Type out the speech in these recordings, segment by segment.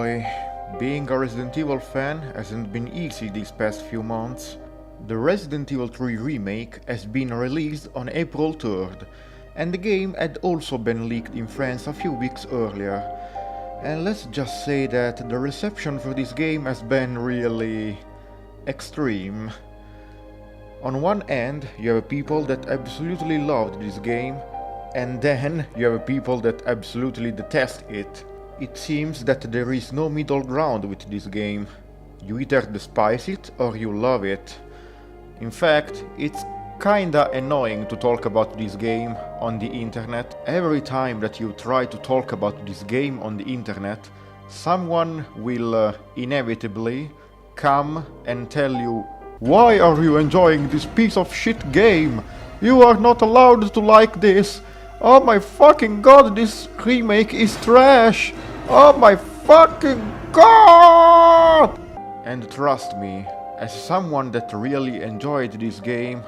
boy, being a Resident Evil fan hasn't been easy these past few months. The Resident Evil 3 remake has been released on April 3rd, and the game had also been leaked in France a few weeks earlier. And let's just say that the reception for this game has been really extreme. On one end, you have people that absolutely loved this game, and then you have people that absolutely detest it. It seems that there is no middle ground with this game. You either despise it or you love it. In fact, it's kinda annoying to talk about this game on the internet. Every time that you try to talk about this game on the internet, someone will inevitably come and tell you, "Why are you enjoying this piece of shit game? You are not allowed to like this. Oh my fucking god, this remake is trash! Oh my fucking god!" And trust me, as someone that really enjoyed this game,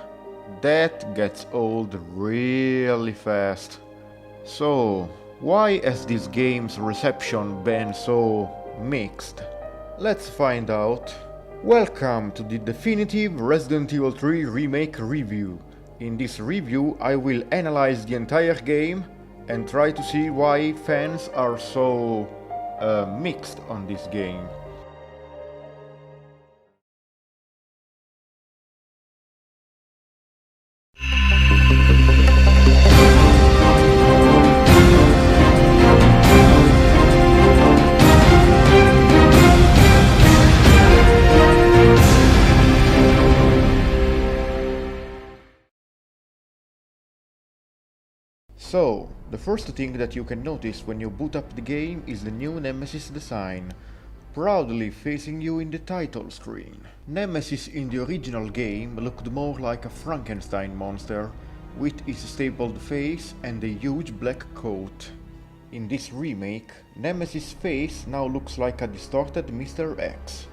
that gets old really fast. So, why has this game's reception been so mixed? Let's find out. Welcome to the definitive Resident Evil 3 Remake review. In this review I will analyze the entire game and try to see why fans are so mixed on this game. So, the first thing that you can notice when you boot up the game is the new Nemesis design, proudly facing you in the title screen. Nemesis in the original game looked more like a Frankenstein monster, with its stapled face and a huge black coat. In this remake, Nemesis' face now looks like a distorted Mr. X,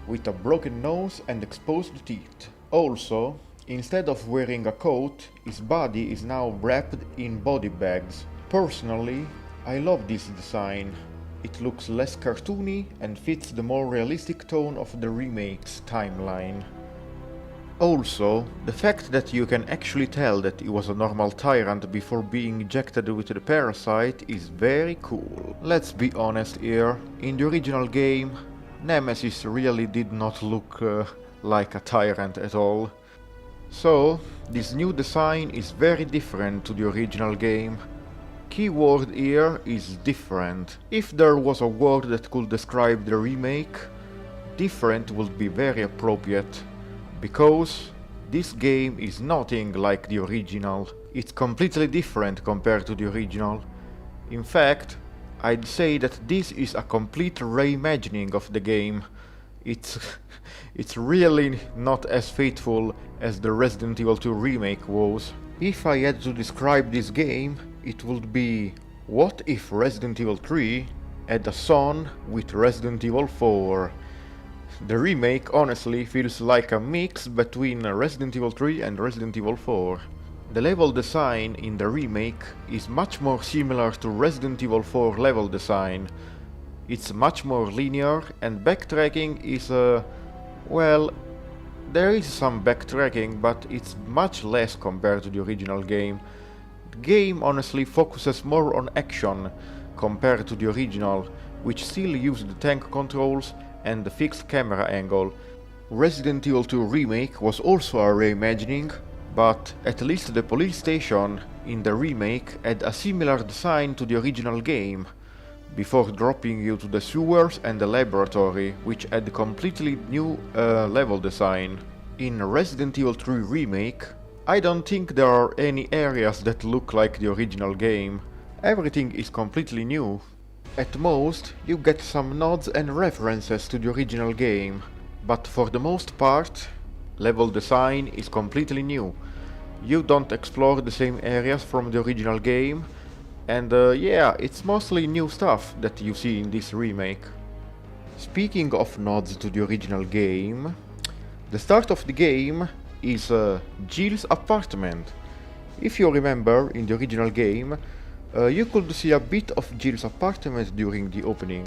with a broken nose and exposed teeth. Also, instead of wearing a coat, his body is now wrapped in body bags. Personally, I love this design. It looks less cartoony and fits the more realistic tone of the remake's timeline. Also, the fact that you can actually tell that he was a normal tyrant before being injected with the parasite is very cool. Let's be honest here, in the original game, Nemesis really did not look like a tyrant at all. So, this new design is very different to the original game. Keyword here is different. If there was a word that could describe the remake, different would be very appropriate. Because this game is nothing like the original. It's completely different compared to the original. In fact, I'd say that this is a complete reimagining of the game. It's really not as faithful as the Resident Evil 2 remake was. If I had to describe this game, it would be, what if Resident Evil 3 had a son with Resident Evil 4? The remake honestly feels like a mix between Resident Evil 3 and Resident Evil 4. The level design in the remake is much more similar to Resident Evil 4 level design. It's much more linear, and backtracking is well, there is some backtracking, but it's much less compared to the original game. The game honestly focuses more on action compared to the original, which still used the tank controls and the fixed camera angle. Resident Evil 2 Remake was also a reimagining, but at least the police station in the remake had a similar design to the original game, before dropping you to the sewers and the laboratory, which had completely new level design. In Resident Evil 3 Remake, I don't think there are any areas that look like the original game. Everything is completely new. At most, you get some nods and references to the original game, but for the most part, level design is completely new. You don't explore the same areas from the original game, and yeah, it's mostly new stuff that you see in this remake. Speaking of nods to the original game, the start of the game is Jill's apartment. If you remember, in the original game, you could see a bit of Jill's apartment during the opening.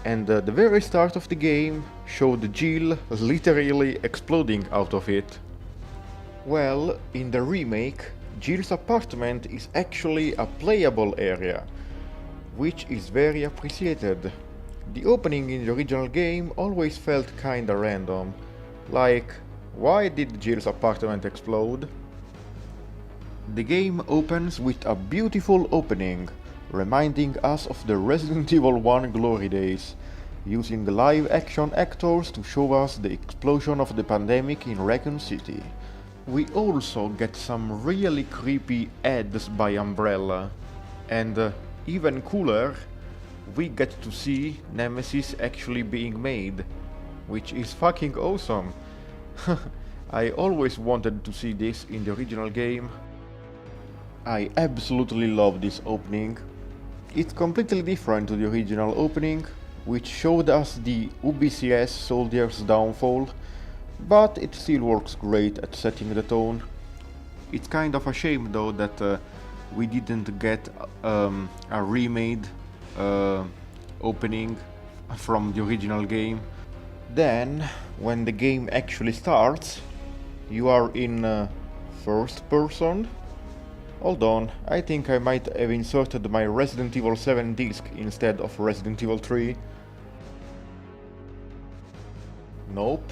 and the very start of the game showed Jill literally exploding out of it. Well, in the remake, Jill's apartment is actually a playable area, which is very appreciated. The opening in the original game always felt kinda random, like, why did Jill's apartment explode? The game opens with a beautiful opening, reminding us of the Resident Evil 1 glory days, using live-action actors to show us the explosion of the pandemic in Raccoon City. We also get some really creepy ads by Umbrella, and even cooler, we get to see Nemesis actually being made, which is fucking awesome. I always wanted to see this in the original game. I absolutely love this opening. It's completely different to the original opening, which showed us the UBCS soldiers' downfall, but it still works great at setting the tone. It's kind of a shame though that we didn't get a remade opening from the original game. Then, when the game actually starts, you are in first person. Hold on, I think I might have inserted my Resident Evil 7 disc instead of Resident Evil 3. Nope,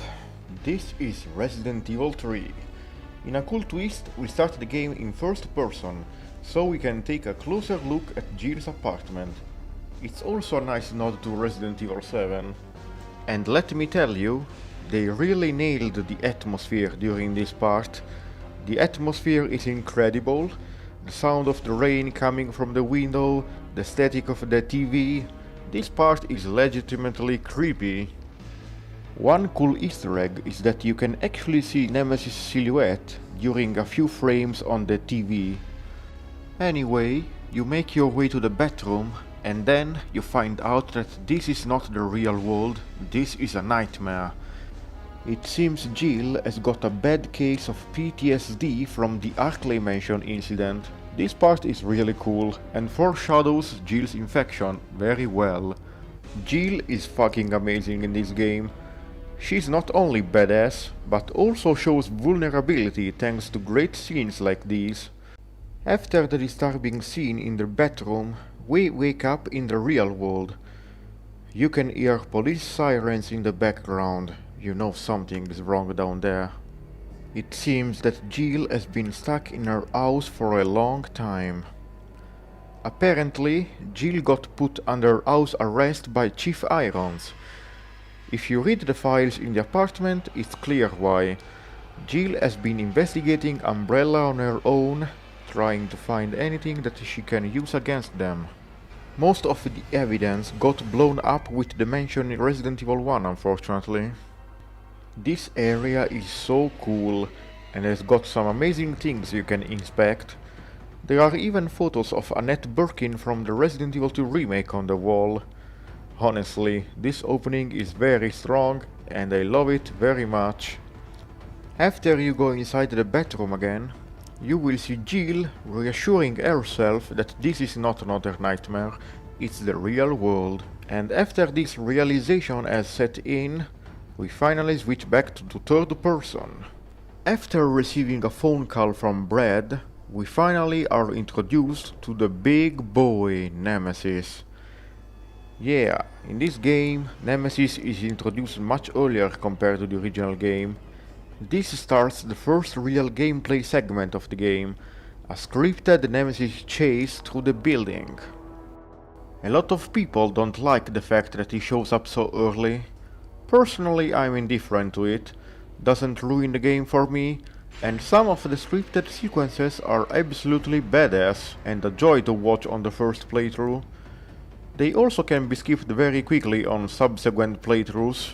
this is Resident Evil 3. In a cool twist, we start the game in first person, so we can take a closer look at Jill's apartment. It's also a nice nod to Resident Evil 7. And let me tell you, they really nailed the atmosphere during this part. The atmosphere is incredible. The sound of the rain coming from the window, the static of the TV. This part is legitimately creepy. One cool Easter egg is that you can actually see Nemesis' silhouette during a few frames on the TV. Anyway, you make your way to the bathroom, and then you find out that this is not the real world, this is a nightmare. It seems Jill has got a bad case of PTSD from the Arklay Mansion incident. This part is really cool and foreshadows Jill's infection very well. Jill is fucking amazing in this game. She's not only badass, but also shows vulnerability thanks to great scenes like these. After the disturbing scene in the bathroom, we wake up in the real world. You can hear police sirens in the background. You know something is wrong down there. It seems that Jill has been stuck in her house for a long time. Apparently, Jill got put under house arrest by Chief Irons. If you read the files in the apartment, it's clear why. Jill has been investigating Umbrella on her own, trying to find anything that she can use against them. Most of the evidence got blown up with the mention in Resident Evil 1, unfortunately. This area is so cool and has got some amazing things you can inspect. There are even photos of Annette Birkin from the Resident Evil 2 remake on the wall. Honestly, this opening is very strong and I love it very much. After you go inside the bathroom again, you will see Jill reassuring herself that this is not another nightmare, it's the real world. And after this realization has set in, we finally switch back to third person. After receiving a phone call from Brad, we finally are introduced to the big boy Nemesis. Yeah, in this game, Nemesis is introduced much earlier compared to the original game. This starts the first real gameplay segment of the game, a scripted Nemesis chase through the building. A lot of people don't like the fact that he shows up so early. Personally, I'm indifferent to it, doesn't ruin the game for me, and some of the scripted sequences are absolutely badass and a joy to watch on the first playthrough. They also can be skipped very quickly on subsequent playthroughs.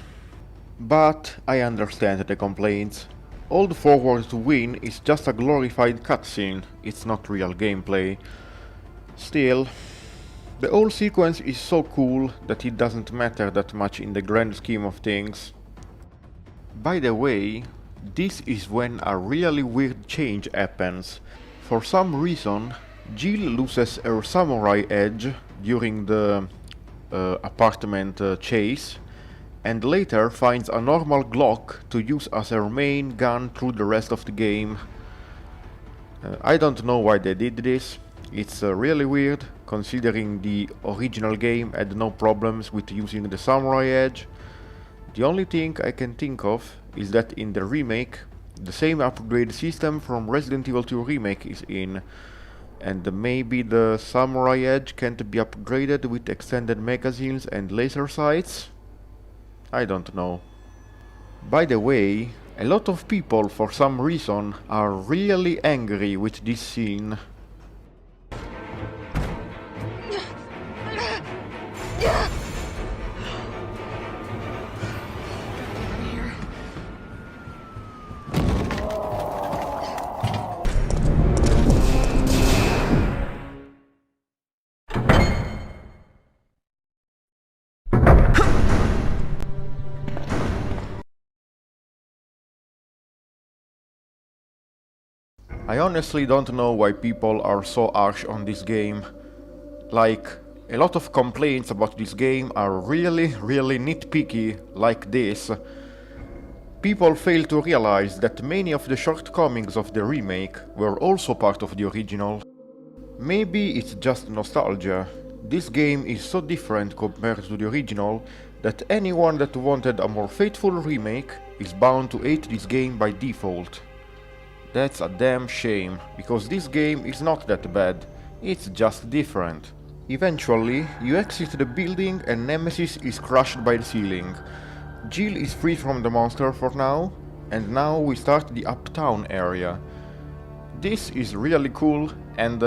But I understand the complaints. Hold forward to win is just a glorified cutscene, it's not real gameplay. Still, the whole sequence is so cool that it doesn't matter that much in the grand scheme of things. By the way, this is when a really weird change happens. For some reason, Jill loses her samurai edge during the apartment chase, and later finds a normal Glock to use as her main gun through the rest of the game. I don't know why they did this. It's really weird, considering the original game had no problems with using the samurai edge. The only thing I can think of is that in the remake, the same upgrade system from Resident Evil 2 Remake is in, and maybe the samurai edge can't be upgraded with extended magazines and laser sights? I don't know. By the way, a lot of people for some reason are really angry with this scene. I honestly don't know why people are so harsh on this game. Like, a lot of complaints about this game are really nitpicky like this. People fail to realize that many of the shortcomings of the remake were also part of the original. Maybe it's just nostalgia. This game is so different compared to the original that anyone that wanted a more faithful remake is bound to hate this game by default. That's a damn shame, because this game is not that bad, it's just different. Eventually, you exit the building and Nemesis is crushed by the ceiling. Jill is free from the monster for now, and now we start the uptown area. This is really cool, and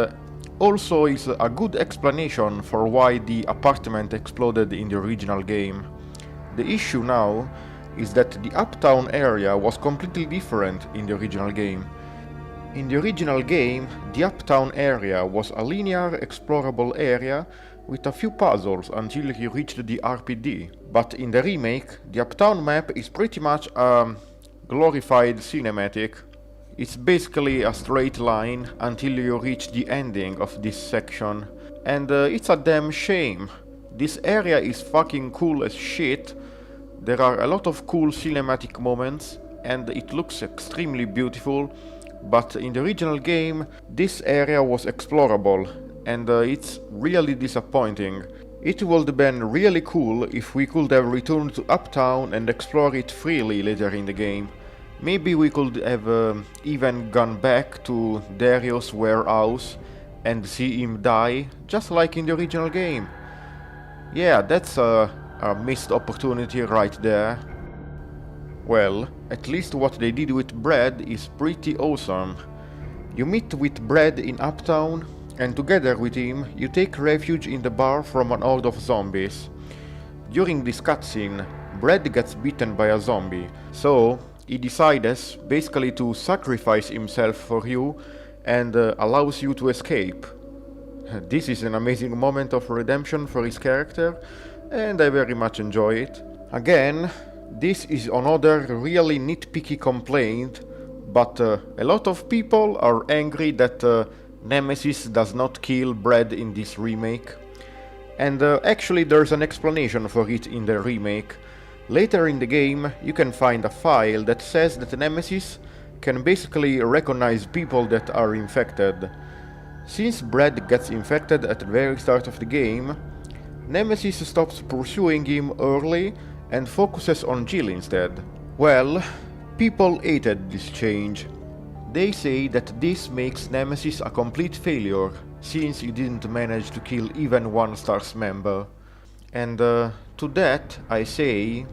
also is a good explanation for why the apartment exploded in the original game. The issue now is that the uptown area was completely different in the original game. In the original game, the uptown area was a linear explorable area with a few puzzles until you reached the RPD. But in the remake, the uptown map is pretty much a glorified cinematic. It's basically a straight line until you reach the ending of this section. And it's a damn shame. This area is fucking cool as shit. There are a lot of cool cinematic moments, and it looks extremely beautiful, but in the original game, this area was explorable, and it's really disappointing. It would have been really cool if we could have returned to Uptown and explore it freely later in the game. Maybe we could have even gone back to Dario's warehouse and see him die, just like in the original game. Yeah, that's a missed opportunity right there. Well, at least what they did with Brad is pretty awesome. You meet with Brad in Uptown, and together with him you take refuge in the bar from an horde of zombies. During this cutscene, Brad gets bitten by a zombie, so he decides basically to sacrifice himself for you and allows you to escape. This is an amazing moment of redemption for his character, and I very much enjoy it. Again, this is another really nitpicky complaint, but a lot of people are angry that Nemesis does not kill Brad in this remake. And actually there's an explanation for it in the remake. Later in the game you can find a file that says that Nemesis can basically recognize people that are infected. Since Brad gets infected at the very start of the game, Nemesis stops pursuing him early and focuses on Jill instead. Well, people hated this change. They say that this makes Nemesis a complete failure, since he didn't manage to kill even one STARS member. And to that I say,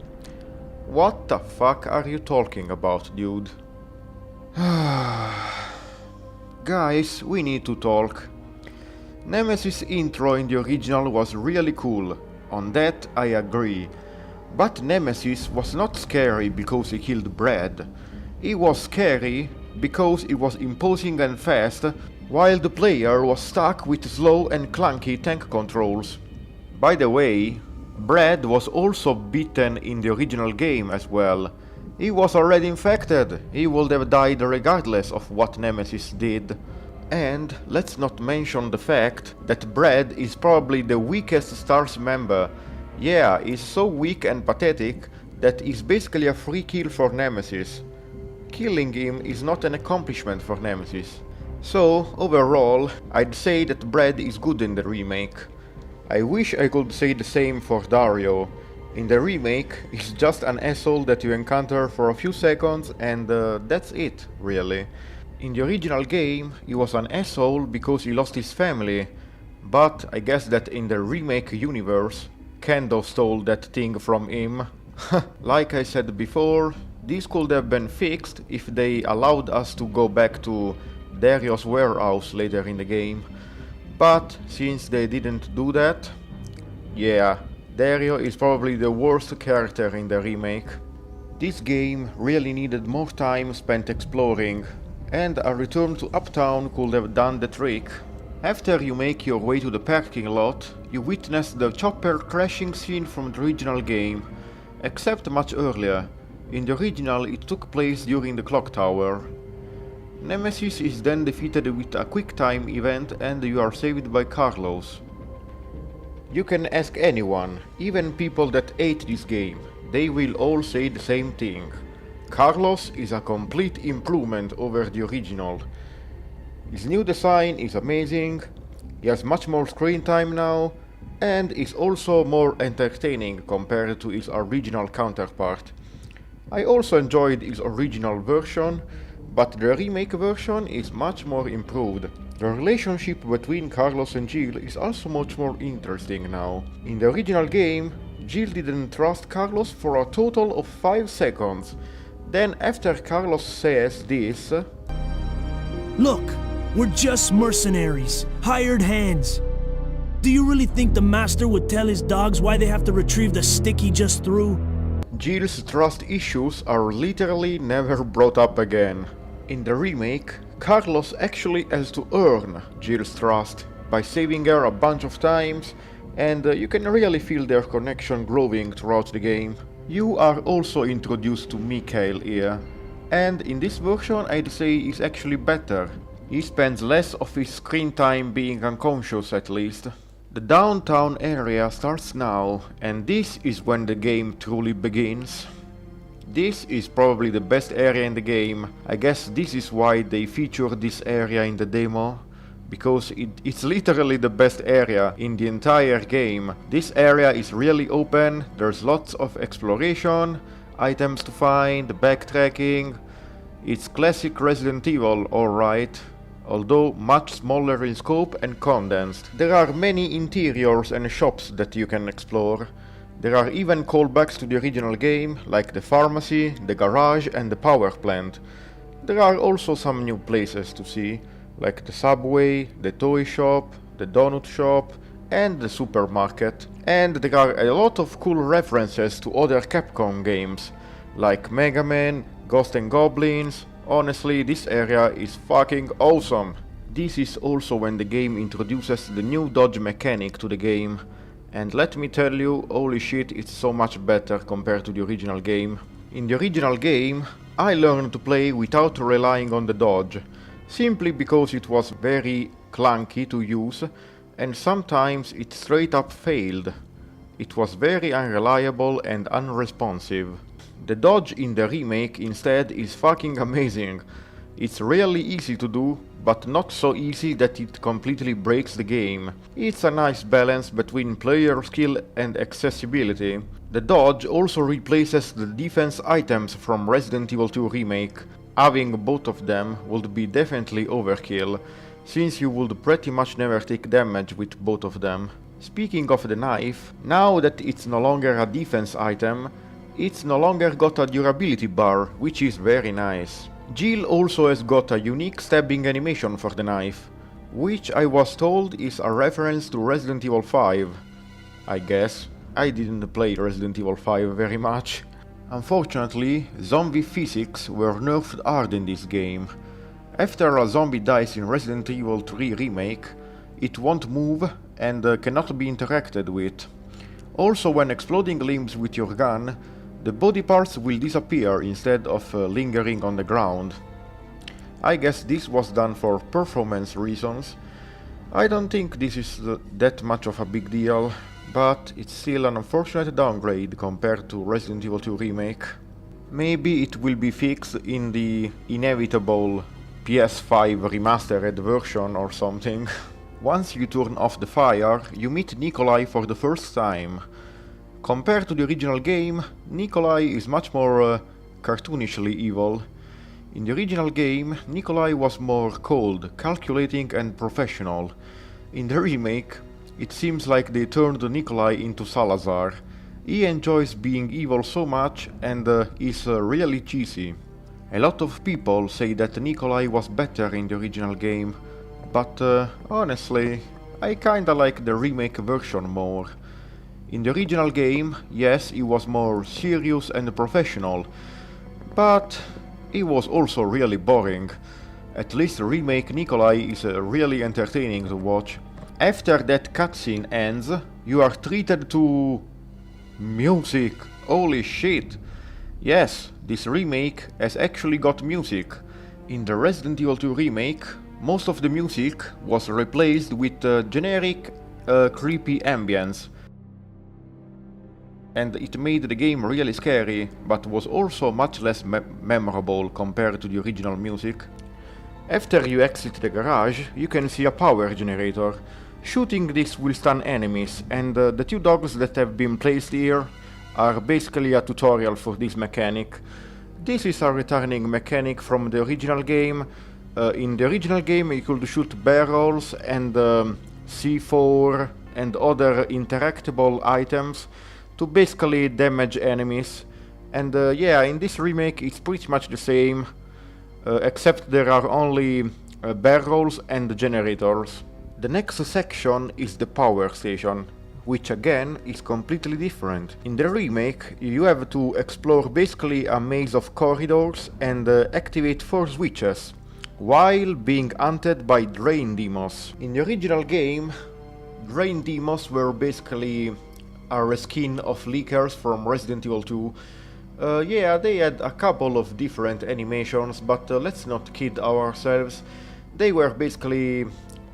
what the fuck are you talking about, dude? Guys, we need to talk. Nemesis' intro in the original was really cool, on that I agree. But Nemesis was not scary because he killed Brad. He was scary because he was imposing and fast, while the player was stuck with slow and clunky tank controls. By the way, Brad was also bitten in the original game as well. He was already infected, he would have died regardless of what Nemesis did. And let's not mention the fact that Brad is probably the weakest Stars member. Yeah, he's so weak and pathetic that he's basically a free kill for Nemesis. Killing him is not an accomplishment for Nemesis. So, overall, I'd say that Brad is good in the remake. I wish I could say the same for Dario. In the remake, he's just an asshole that you encounter for a few seconds and that's it, really. In the original game, he was an asshole because he lost his family, but I guess that in the remake universe, Kendo stole that thing from him. Like I said before, this could have been fixed if they allowed us to go back to Dario's warehouse later in the game, but since they didn't do that, yeah, Dario is probably the worst character in the remake. This game really needed more time spent exploring, and a return to Uptown could have done the trick. After you make your way to the parking lot, you witness the chopper crashing scene from the original game, except much earlier. In the original it took place during the clock tower. Nemesis is then defeated with a quick time event and you are saved by Carlos. You can ask anyone, even people that hate this game, they will all say the same thing. Carlos is a complete improvement over the original. His new design is amazing, he has much more screen time now, and is also more entertaining compared to his original counterpart. I also enjoyed his original version, but the remake version is much more improved. The relationship between Carlos and Jill is also much more interesting now. In the original game, Jill didn't trust Carlos for a total of 5 seconds. Then after Carlos says this... Look, we're just mercenaries, hired hands. Do you really think the master would tell his dogs why they have to retrieve the stick he just threw? Jill's trust issues are literally never brought up again. In the remake, Carlos actually has to earn Jill's trust by saving her a bunch of times, and you can really feel their connection growing throughout the game. You are also introduced to Mikhail here, and in this version I'd say he's actually better. He spends less of his screen time being unconscious at least. The downtown area starts now, and this is when the game truly begins. This is probably the best area in the game. I guess this is why they feature this area in the demo, because it's literally the best area in the entire game. This area is really open, there's lots of exploration, items to find, backtracking. It's classic Resident Evil, alright, although much smaller in scope and condensed. There are many interiors and shops that you can explore. There are even callbacks to the original game, like the pharmacy, the garage and the power plant. There are also some new places to see, like the subway, the toy shop, the donut shop and the supermarket. And there are a lot of cool references to other Capcom games, like Mega Man, Ghosts and Goblins. Honestly, this area is fucking awesome. This is also when the game introduces the new dodge mechanic to the game. And let me tell you, holy shit, it's so much better compared to the original game. In the original game, I learned to play without relying on the dodge, simply because it was very clunky to use, and sometimes it straight up failed. It was very unreliable and unresponsive. The dodge in the remake instead is fucking amazing. It's really easy to do, but not so easy that it completely breaks the game. It's a nice balance between player skill and accessibility. The dodge also replaces the defense items from Resident Evil 2 Remake. Having both of them would be definitely overkill, since you would pretty much never take damage with both of them. Speaking of the knife, now that it's no longer a defense item, it's no longer got a durability bar, which is very nice. Jill also has got a unique stabbing animation for the knife, which I was told is a reference to Resident Evil 5. I guess. I didn't play Resident Evil 5 very much. Unfortunately, zombie physics were nerfed hard in this game. After a zombie dies in Resident Evil 3 Remake, it won't move and cannot be interacted with. Also, when exploding limbs with your gun, the body parts will disappear instead of lingering on the ground. I guess this was done for performance reasons. I don't think this is that much of a big deal, but it's still an unfortunate downgrade compared to Resident Evil 2 Remake. Maybe it will be fixed in the inevitable PS5 remastered version or something. Once you turn off the fire, you meet Nikolai for the first time. Compared to the original game, Nikolai is much more cartoonishly evil. In the original game, Nikolai was more cold, calculating and professional. In the remake, it seems like they turned Nikolai into Salazar. He enjoys being evil so much and is really cheesy. A lot of people say that Nikolai was better in the original game, but honestly, I kinda like the remake version more. In the original game, yes, he was more serious and professional, but he was also really boring. At least the remake Nikolai is really entertaining to watch. After that cutscene ends, you are treated to music. Holy shit! Yes, this remake has actually got music. In the Resident Evil 2 remake, most of the music was replaced with generic, creepy ambience. And it made the game really scary, but was also much less memorable compared to the original music. After you exit the garage, you can see a power generator. Shooting this will stun enemies, and the two dogs that have been placed here are basically a tutorial for this mechanic. This is a returning mechanic from the original game. In the original game you could shoot barrels and C4 and other interactable items to basically damage enemies. And yeah, in this remake it's pretty much the same, except there are only barrels and generators. The next section is the power station, which again is completely different. In the remake, you have to explore basically a maze of corridors and activate 4 switches, while being hunted by drain demos. In the original game, drain demos were basically a reskin of leakers from Resident Evil 2. Yeah, they had a couple of different animations, but let's not kid ourselves. They were basically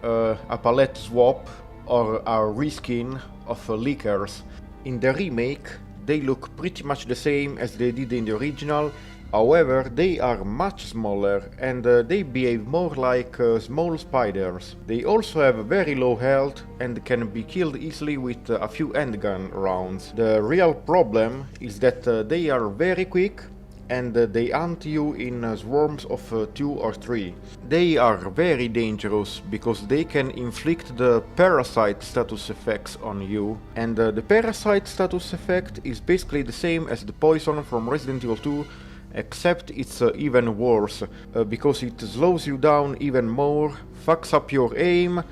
a palette swap or a reskin of leakers. In the remake, they look pretty much the same as they did in the original, however they are much smaller and they behave more like small spiders. They also have very low health and can be killed easily with a few handgun rounds. The real problem is that they are very quick and they hunt you in swarms of 2 or 3. They are very dangerous because they can inflict the parasite status effects on you, and the parasite status effect is basically the same as the poison from Resident Evil 2, except it's even worse, because it slows you down even more, fucks up your aim,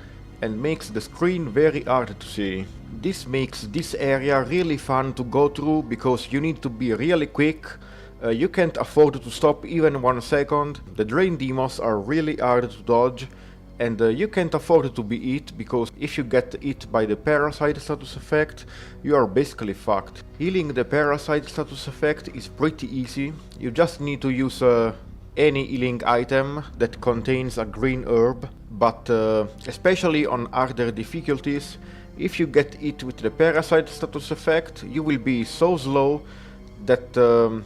and makes the screen very hard to see. This makes this area really fun to go through because you need to be really quick. You can't afford to stop even 1 second, the drain demos are really hard to dodge, and you can't afford to be hit because if you get hit by the parasite status effect, you are basically fucked. Healing the parasite status effect is pretty easy, you just need to use any healing item that contains a green herb, but especially on harder difficulties, if you get hit with the parasite status effect, you will be so slow that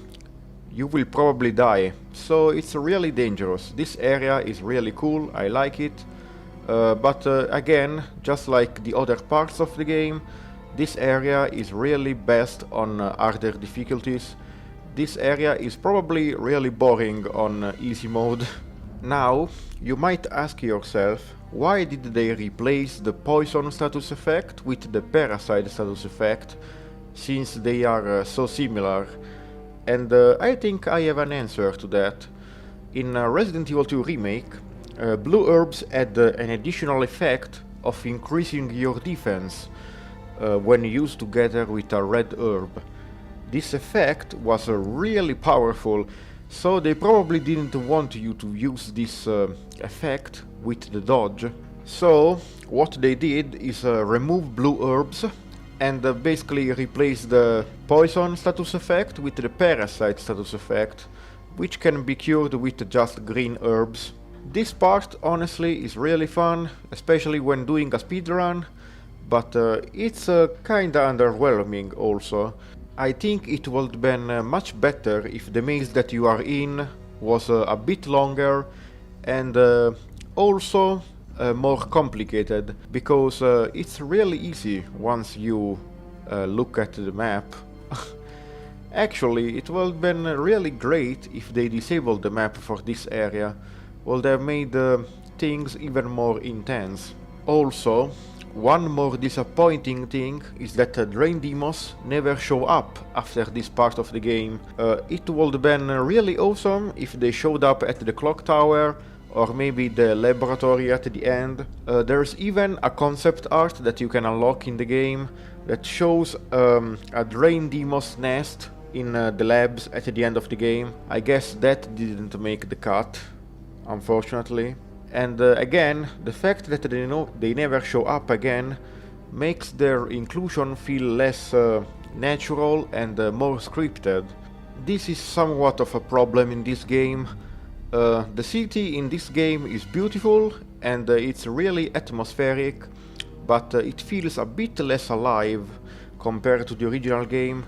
you will probably die, so it's really dangerous. This area is really cool, I like it, but again, just like the other parts of the game, this area is really best on harder difficulties. This area is probably really boring on easy mode. Now, you might ask yourself, why did they replace the poison status effect with the parasite status effect, since they are so similar? And I think I have an answer to that. In Resident Evil 2 Remake, blue herbs had an additional effect of increasing your defense when used together with a red herb. This effect was really powerful, so they probably didn't want you to use this effect with the dodge. So what they did is remove blue herbs and basically replace the poison status effect with the parasite status effect, which can be cured with just green herbs. This part honestly is really fun, especially when doing a speedrun, but it's kinda underwhelming also. I think it would have been much better if the maze that you are in was a bit longer and also more complicated, because it's really easy once you look at the map. Actually, it would have been really great if they disabled the map for this area. Would have made things even more intense. Also, one more disappointing thing is that Drain Demos never show up after this part of the game. It would have been really awesome if they showed up at the clock tower or maybe the laboratory at the end. There's even a concept art that you can unlock in the game that shows a Drain Demos nest in the labs at the end of the game. I guess that didn't make the cut, unfortunately. And again, the fact that they never show up again makes their inclusion feel less natural and more scripted. This is somewhat of a problem in this game. The city in this game is beautiful and it's really atmospheric, but it feels a bit less alive compared to the original game,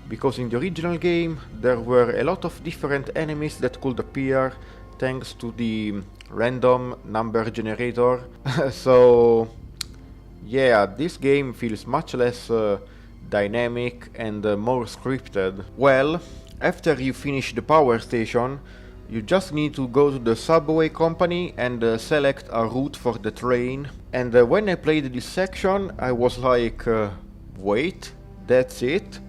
because in the original game there were a lot of different enemies that could appear thanks to the random number generator. So yeah, this game feels much less dynamic and more scripted. Well, after you finish the power station, you just need to go to the subway company and select a route for the train. And when I played this section, I was like, wait, that's it?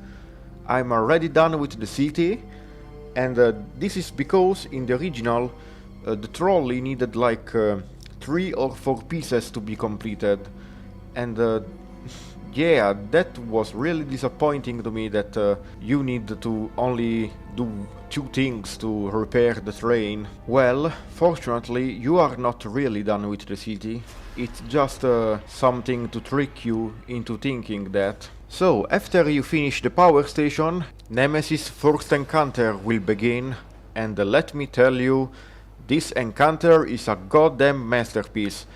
I'm already done with the city? And this is because in the original the trolley needed like 3 or 4 pieces to be completed, and yeah, that was really disappointing to me, that you need to only do 2 things to repair the train. Well, fortunately you are not really done with the city, it's just something to trick you into thinking that. So, after you finish the power station, Nemesis' first encounter will begin, and let me tell you, this encounter is a goddamn masterpiece.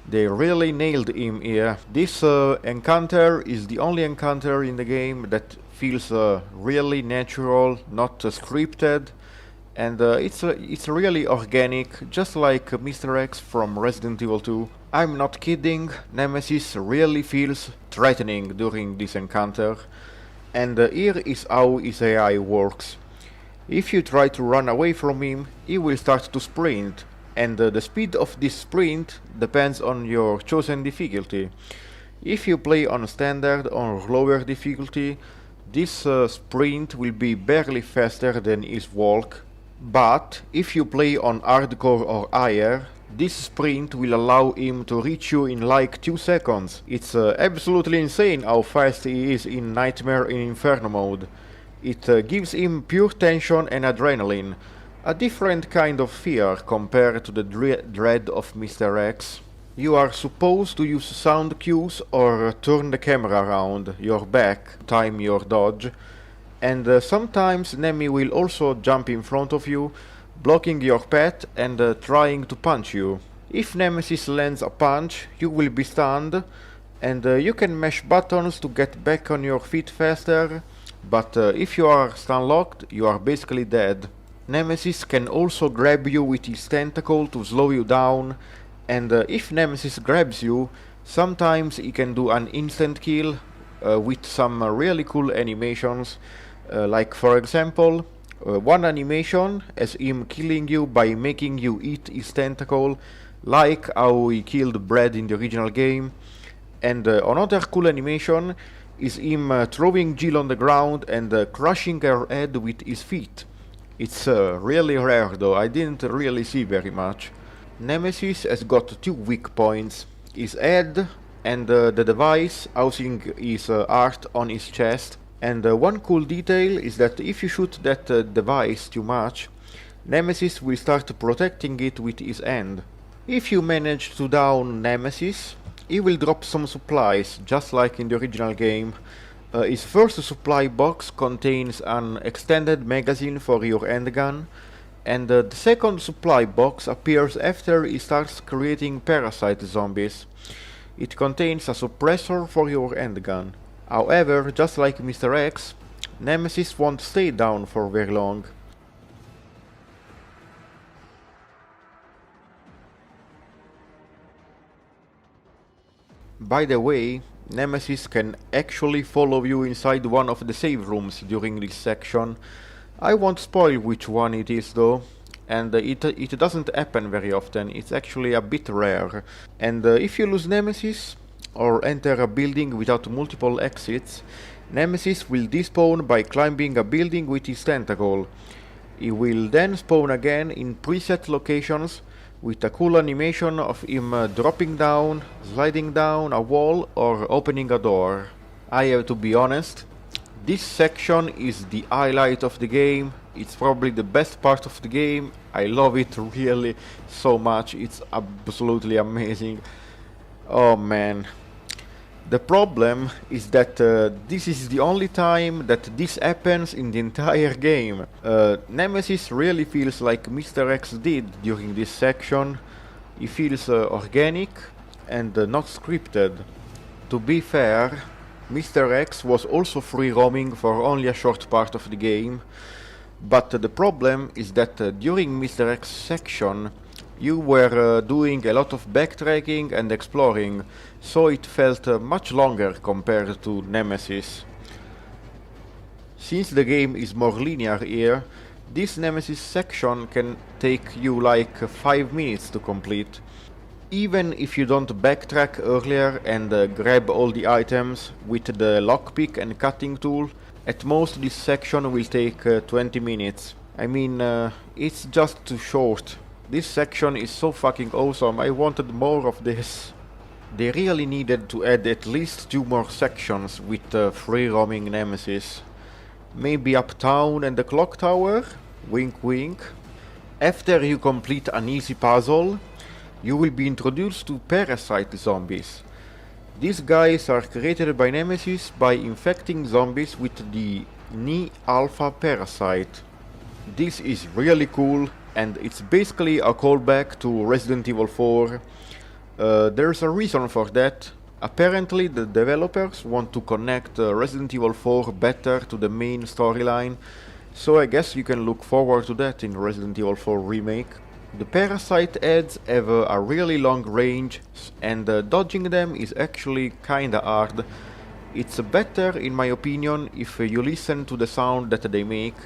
They really nailed him here. This encounter is the only encounter in the game that feels really natural, not scripted, and it's really organic, just like Mr. X from Resident Evil 2. I'm not kidding, Nemesis really feels threatening during this encounter, and here is how his AI works. If you try to run away from him, he will start to sprint, and the speed of this sprint depends on your chosen difficulty. If you play on standard or lower difficulty, this sprint will be barely faster than his walk, but if you play on hardcore or higher, this sprint will allow him to reach you in like 2 seconds. It's absolutely insane how fast he is in Nightmare in Inferno mode. It gives him pure tension and adrenaline, a different kind of fear compared to the dread of Mr. X. You are supposed to use sound cues or turn the camera around your back, time your dodge, and sometimes Nemi will also jump in front of you, blocking your path and trying to punch you. If Nemesis lands a punch, you will be stunned, and you can mash buttons to get back on your feet faster, but if you are stun locked, you are basically dead. Nemesis can also grab you with his tentacle to slow you down, and if Nemesis grabs you, sometimes he can do an instant kill with some really cool animations, like for example, one animation as him killing you by making you eat his tentacle, like how he killed Brad in the original game, and another cool animation is him throwing Jill on the ground and crushing her head with his feet. It's really rare though, I didn't really see very much. Nemesis has got 2 weak points, his head and the device housing his heart on his chest. And one cool detail is that if you shoot that device too much, Nemesis will start protecting it with his hand. If you manage to down Nemesis, he will drop some supplies, just like in the original game. His first supply box contains an extended magazine for your handgun, And the second supply box appears after he starts creating parasite zombies. It contains a suppressor for your handgun. However, just like Mr. X, Nemesis won't stay down for very long. By the way, Nemesis can actually follow you inside one of the save rooms during this section. I won't spoil which one it is though, and it doesn't happen very often, it's actually a bit rare. And if you lose Nemesis, or enter a building without multiple exits, Nemesis will despawn by climbing a building with his tentacle. He will then spawn again in preset locations with a cool animation of him dropping down, sliding down a wall or opening a door. I have to be honest, this section is the highlight of the game. It's probably the best part of the game. I love it really so much, it's absolutely amazing. Oh man. The problem is that this is the only time that this happens in the entire game. Nemesis really feels like Mr. X did during this section. He feels organic and not scripted. To be fair, Mr. X was also free roaming for only a short part of the game, but the problem is that during Mr. X section you were doing a lot of backtracking and exploring, so it felt much longer compared to Nemesis. Since the game is more linear here, this Nemesis section can take you like 5 minutes to complete. Even if you don't backtrack earlier and grab all the items with the lockpick and cutting tool, at most this section will take 20 minutes. I mean, it's just too short. This section is so fucking awesome, I wanted more of this. They really needed to add at least 2 more sections with free roaming Nemesis. Maybe Uptown and the Clock Tower? Wink wink. After you complete an easy puzzle, you will be introduced to parasite zombies. These guys are created by Nemesis by infecting zombies with the Ni Alpha parasite. This is really cool, and it's basically a callback to Resident Evil 4. There's a reason for that. Apparently the developers want to connect Resident Evil 4 better to the main storyline, so I guess you can look forward to that in Resident Evil 4 Remake. The parasite heads have a really long range, and dodging them is actually kinda hard. It's better, in my opinion, if you listen to the sound that they make,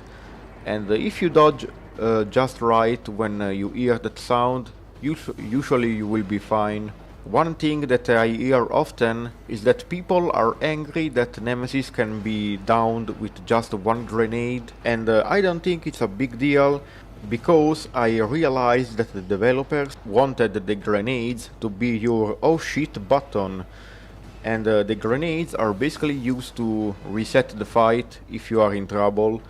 and if you dodge just right when you hear that sound, usually you will be fine. One thing that I hear often is that people are angry that Nemesis can be downed with just 1 grenade, and I don't think it's a big deal, because I realized that the developers wanted the grenades to be your oh shit button, and the grenades are basically used to reset the fight if you are in trouble,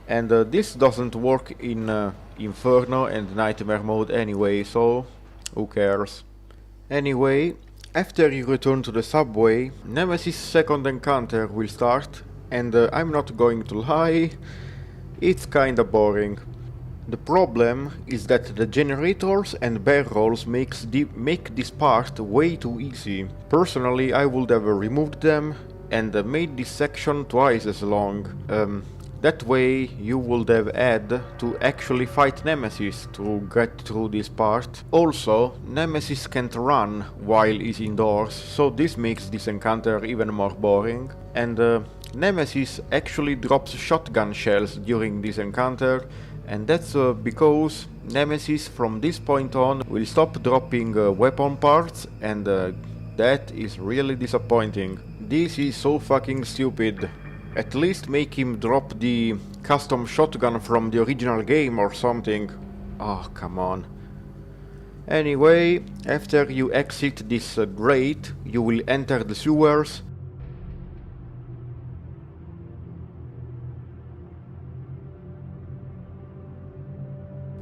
and this doesn't work in Inferno and Nightmare mode anyway, so who cares. Anyway, after you return to the subway, Nemesis' second encounter will start, and I'm not going to lie, it's kinda boring. The problem is that the generators and barrels make this part way too easy. Personally, I would have removed them and made this section twice as long. That way you would have had to actually fight Nemesis to get through this part. Also, Nemesis can't run while he's indoors, so this makes this encounter even more boring. And Nemesis actually drops shotgun shells during this encounter, and that's because Nemesis from this point on will stop dropping weapon parts, and that is really disappointing. This is so fucking stupid. At least make him drop the custom shotgun from the original game or something. Oh, come on. Anyway, after you exit this grate, you will enter the sewers.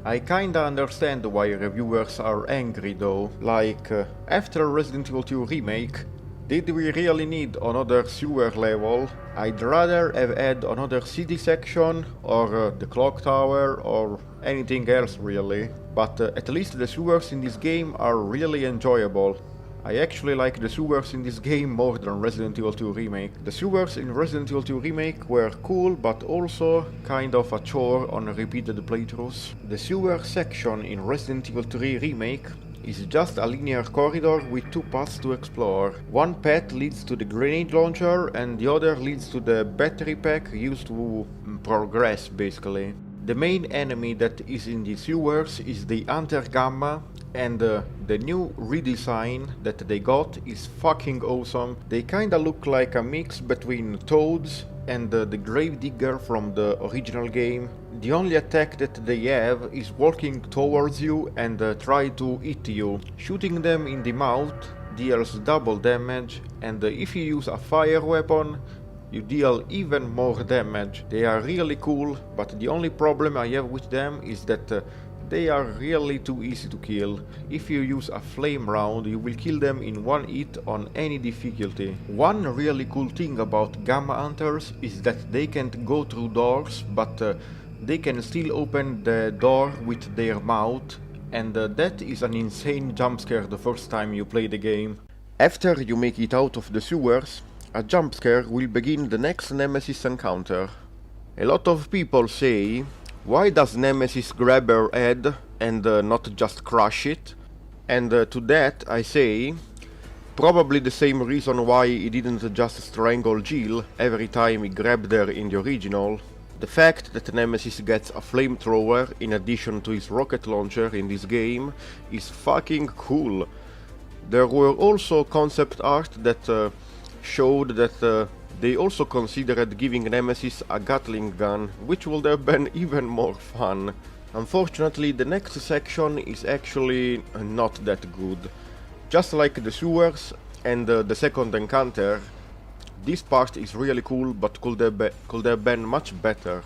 I kinda understand why reviewers are angry though. Like, after Resident Evil 2 Remake, Did we really need another sewer level? I'd rather have had another city section, or the clock tower, or anything else really. But at least the sewers in this game are really enjoyable. I actually like the sewers in this game more than Resident Evil 2 Remake. The sewers in Resident Evil 2 Remake were cool, but also kind of a chore on repeated playthroughs. The sewer section in Resident Evil 3 Remake is just a linear corridor with two paths to explore. One path leads to the grenade launcher and the other leads to the battery pack used to progress basically. The main enemy that is in the sewers is the Hunter Gamma, and the new redesign that they got is fucking awesome. They kinda look like a mix between Toads and the Gravedigger from the original game. The only attack that they have is walking towards you and try to hit you. Shooting them in the mouth deals double damage, and if you use a fire weapon, you deal even more damage. They are really cool, but the only problem I have with them is that they are really too easy to kill. If you use a flame round, you will kill them in one hit on any difficulty. One really cool thing about Gamma Hunters is that they can't go through doors, but they can still open the door with their mouth, and that is an insane jump scare the first time you play the game. After you make it out of the sewers, a jump scare will begin the next Nemesis encounter. A lot of people say, why does Nemesis grab her head and not just crush it? And to that I say, probably the same reason why he didn't just strangle Jill every time he grabbed her in the original. The fact that Nemesis gets a flamethrower in addition to his rocket launcher in this game is fucking cool. There were also concept art that showed that they also considered giving Nemesis a Gatling gun, which would have been even more fun. Unfortunately, the next section is actually not that good. Just like the sewers and the second encounter, this part is really cool, but could have been much better.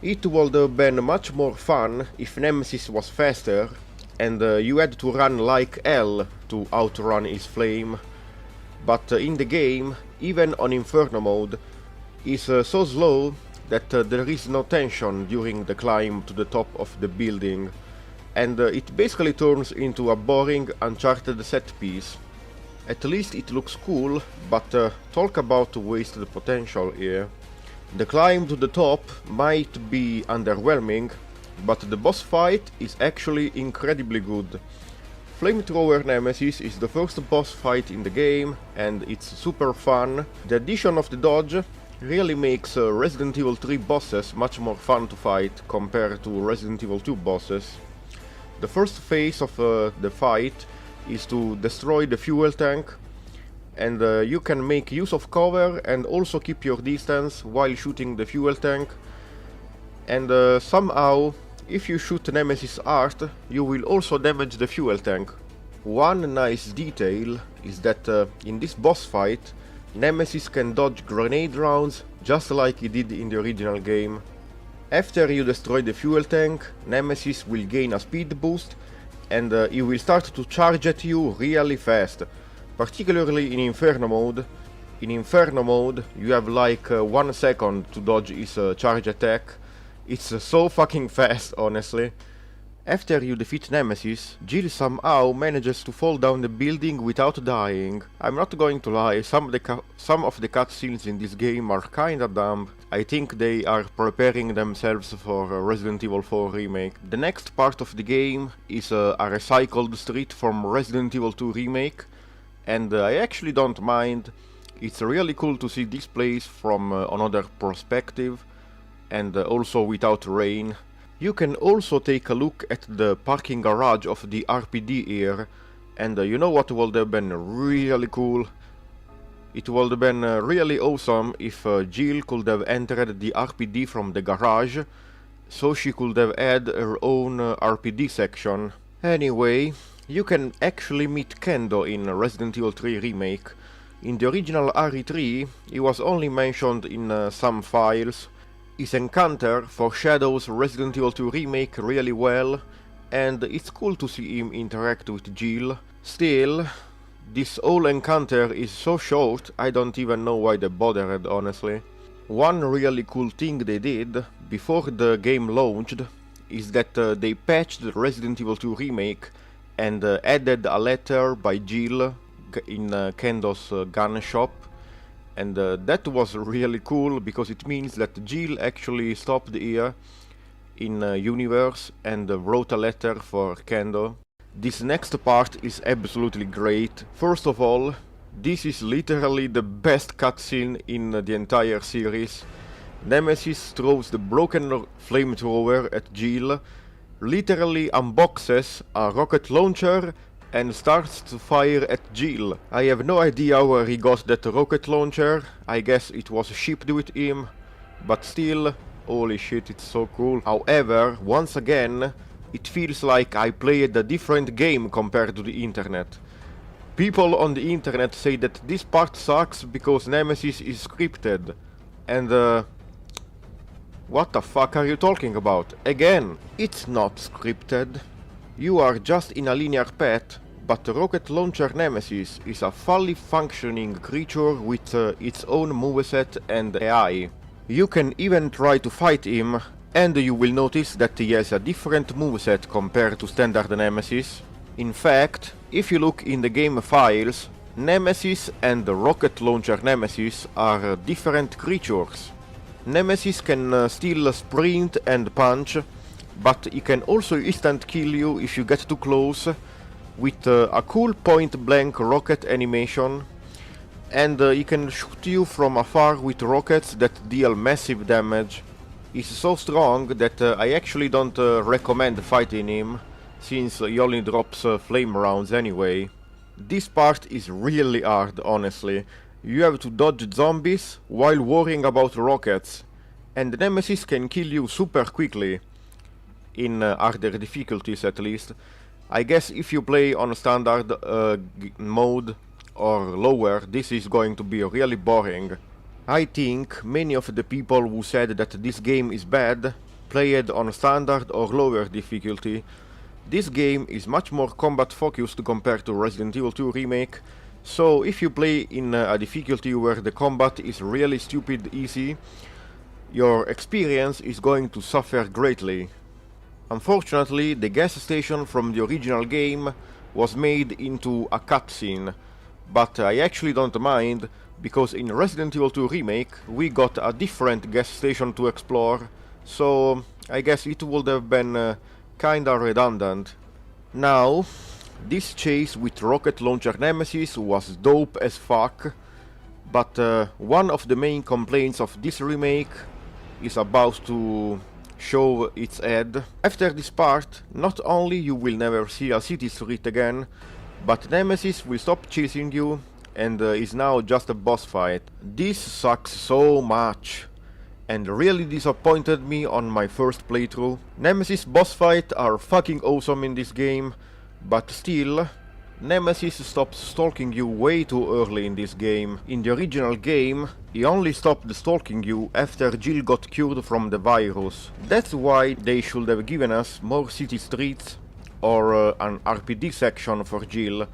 It would have been much more fun if Nemesis was faster and you had to run like hell to outrun his flame. But in the game, even on Inferno mode, is so slow that there is no tension during the climb to the top of the building, and it basically turns into a boring Uncharted set piece. At least it looks cool, but talk about wasted potential here. The climb to the top might be underwhelming, but the boss fight is actually incredibly good. Flamethrower Nemesis is the first boss fight in the game, and it's super fun. The addition of the dodge really makes Resident Evil 3 bosses much more fun to fight compared to Resident Evil 2 bosses. The first phase of the fight is to destroy the fuel tank, and you can make use of cover and also keep your distance while shooting the fuel tank, and somehow, if you shoot Nemesis hard, you will also damage the fuel tank. One nice detail is that in this boss fight, Nemesis can dodge grenade rounds just like he did in the original game. After you destroy the fuel tank, Nemesis will gain a speed boost, and he will start to charge at you really fast, particularly in Inferno mode. In Inferno mode, you have like 1 second to dodge his charge attack. It's so fucking fast, honestly. After you defeat Nemesis, Jill somehow manages to fall down the building without dying. I'm not going to lie, some of the cutscenes in this game are kinda dumb. I think they are preparing themselves for Resident Evil 4 Remake. The next part of the game is a recycled street from Resident Evil 2 Remake, and I actually don't mind. It's really cool to see this place from another perspective, and also without rain. You can also take a look at the parking garage of the RPD here, and you know what would have been really cool? It would have been really awesome if Jill could have entered the RPD from the garage, so she could have had her own RPD section. Anyway, you can actually meet Kendo in Resident Evil 3 Remake. In the original RE3, he was only mentioned in some files. His encounter foreshadows Resident Evil 2 Remake really well, and it's cool to see him interact with Jill. Still, This whole encounter is so short, I don't even know why they bothered, honestly. One really cool thing they did before the game launched is that they patched Resident Evil 2 Remake and added a letter by Jill in Kendo's gun shop, and that was really cool because it means that Jill actually stopped here in universe and wrote a letter for Kendo. This next part is absolutely great. First of all, this is literally the best cutscene in the entire series. Nemesis throws the broken flamethrower at Jill, literally unboxes a rocket launcher and starts to fire at Jill. I have no idea where he got that rocket launcher, I guess it was shipped with him, but still, holy shit, it's so cool. However, once again, it feels like I played a different game compared to the internet. People on the internet say that this part sucks because Nemesis is scripted, and what the fuck are you talking about? Again, it's not scripted. You are just in a linear path, but the rocket launcher Nemesis is a fully functioning creature with its own moveset and AI. You can even try to fight him, and you will notice that he has a different moveset compared to standard Nemesis. In fact, if you look in the game files, Nemesis and the rocket launcher Nemesis are different creatures. Nemesis can still sprint and punch, but he can also instant kill you if you get too close, with a cool point-blank rocket animation, and he can shoot you from afar with rockets that deal massive damage. He's so strong that I actually don't recommend fighting him, since he only drops flame rounds anyway. This part is really hard, honestly. You have to dodge zombies while worrying about rockets, and Nemesis can kill you super quickly, in harder difficulties at least. I guess if you play on standard mode or lower, this is going to be really boring. I think many of the people who said that this game is bad played on standard or lower difficulty. This game is much more combat focused compared to Resident Evil 2 Remake, so if you play in a difficulty where the combat is really stupid easy, your experience is going to suffer greatly. Unfortunately, the gas station from the original game was made into a cutscene, but I actually don't mind, because in Resident Evil 2 Remake we got a different gas station to explore, so I guess it would have been kinda redundant. Now, this chase with rocket launcher Nemesis was dope as fuck, but one of the main complaints of this remake is about to show its head. After this part, not only you will never see a city street again, but Nemesis will stop chasing you and is now just a boss fight. This sucks so much, and really disappointed me on my first playthrough. Nemesis boss fights are fucking awesome in this game, but still, Nemesis stops stalking you way too early in this game. In the original game, he only stopped stalking you after Jill got cured from the virus. That's why they should have given us more city streets or an RPD section for Jill,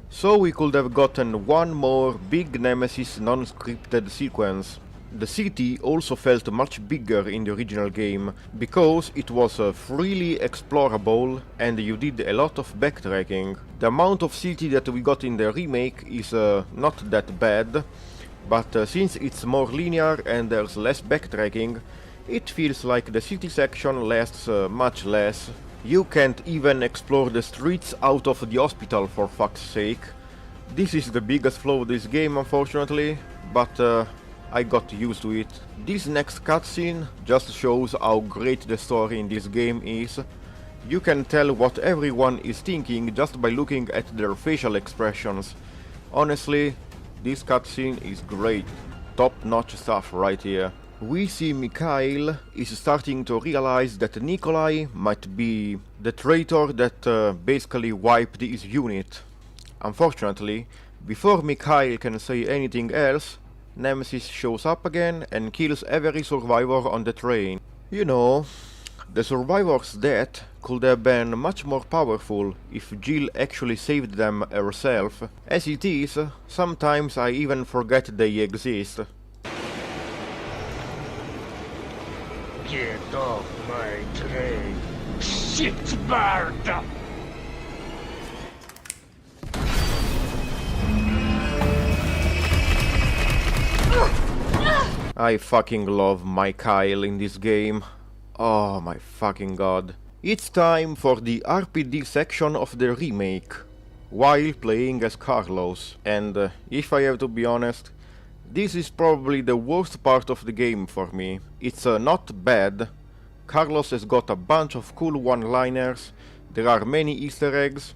so we could have gotten one more big Nemesis non-scripted sequence. The city also felt much bigger in the original game, because it was freely explorable and you did a lot of backtracking. The amount of city that we got in the remake is not that bad, but since it's more linear and there's less backtracking, it feels like the city section lasts much less. You can't even explore the streets out of the hospital, for fuck's sake. This is the biggest flaw of this game, unfortunately, but I got used to it. This next cutscene just shows how great the story in this game is. You can tell what everyone is thinking just by looking at their facial expressions. Honestly, this cutscene is great. Top-notch stuff right here. We see Mikhail is starting to realize that Nikolai might be the traitor that basically wiped his unit. Unfortunately, before Mikhail can say anything else, Nemesis shows up again and kills every survivor on the train. You know, The survivor's death could have been much more powerful if Jill actually saved them herself. As it is, sometimes I even forget they exist. Get off my train, shitbird! I fucking love Mikhail in this game. Oh my fucking god. It's time for the RPD section of the remake, while playing as Carlos. And if I have to be honest, this is probably the worst part of the game for me. It's not bad. Carlos has got a bunch of cool one-liners, there are many Easter eggs.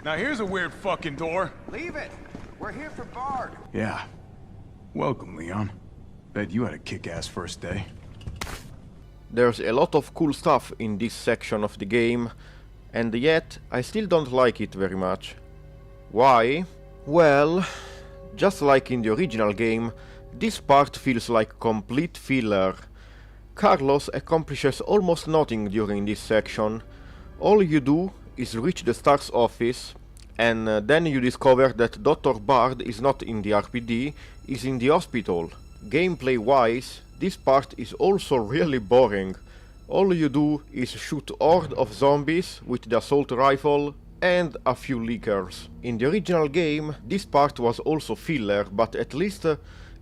Now here's a weird fucking door. Leave it! We're here for Bard! Yeah. Welcome, Leon. Bet you had a kick-ass first day. There's a lot of cool stuff in this section of the game, and yet I still don't like it very much. Why? Well, just like in the original game, this part feels like complete filler. Carlos accomplishes almost nothing during this section. All you do is reach the Star's office, and then you discover that Dr. Bard is not in the RPD, is in the hospital. Gameplay-wise, this part is also really boring. All you do is shoot horde of zombies with the assault rifle and a few leakers. In the original game, this part was also filler, but at least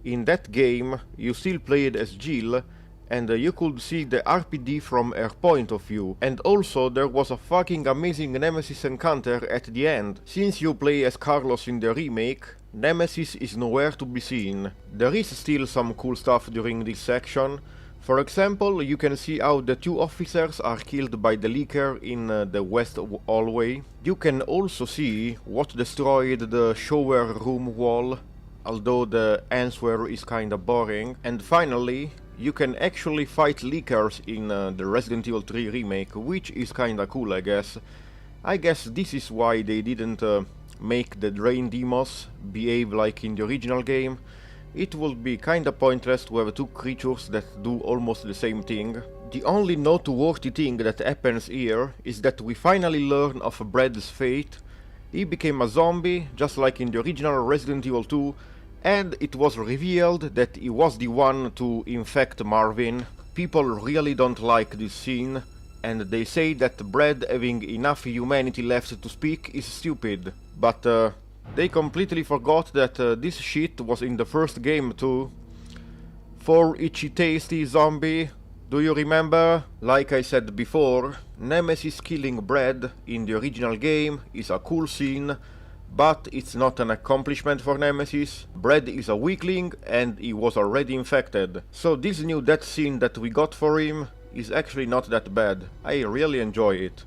in that game you still played as Jill, and you could see the RPD from her point of view. And also there was a fucking amazing Nemesis encounter at the end. Since you play as Carlos in the remake, Nemesis is nowhere to be seen. There is still some cool stuff during this section. For example, you can see how the two officers are killed by the leaker in the west hallway. You can also see what destroyed the shower room wall, although the answer is kinda boring. And finally, you can actually fight leakers in the Resident Evil 3 remake, which is kinda cool, I guess. I guess this is why they didn't make the Drain Demos behave like in the original game. It would be kinda pointless to have two creatures that do almost the same thing. The only noteworthy thing that happens here is that we finally learn of Brad's fate. He became a zombie, just like in the original Resident Evil 2, and it was revealed that he was the one to infect Marvin. People really don't like this scene, and they say that Brad having enough humanity left to speak is stupid. But they completely forgot that this shit was in the first game too. For Itchy Tasty Zombie, do you remember? Like I said before, Nemesis killing Brad in the original game is a cool scene, but it's not an accomplishment for Nemesis. Brad is a weakling and he was already infected. So this new death scene that we got for him is actually not that bad. I really enjoy it.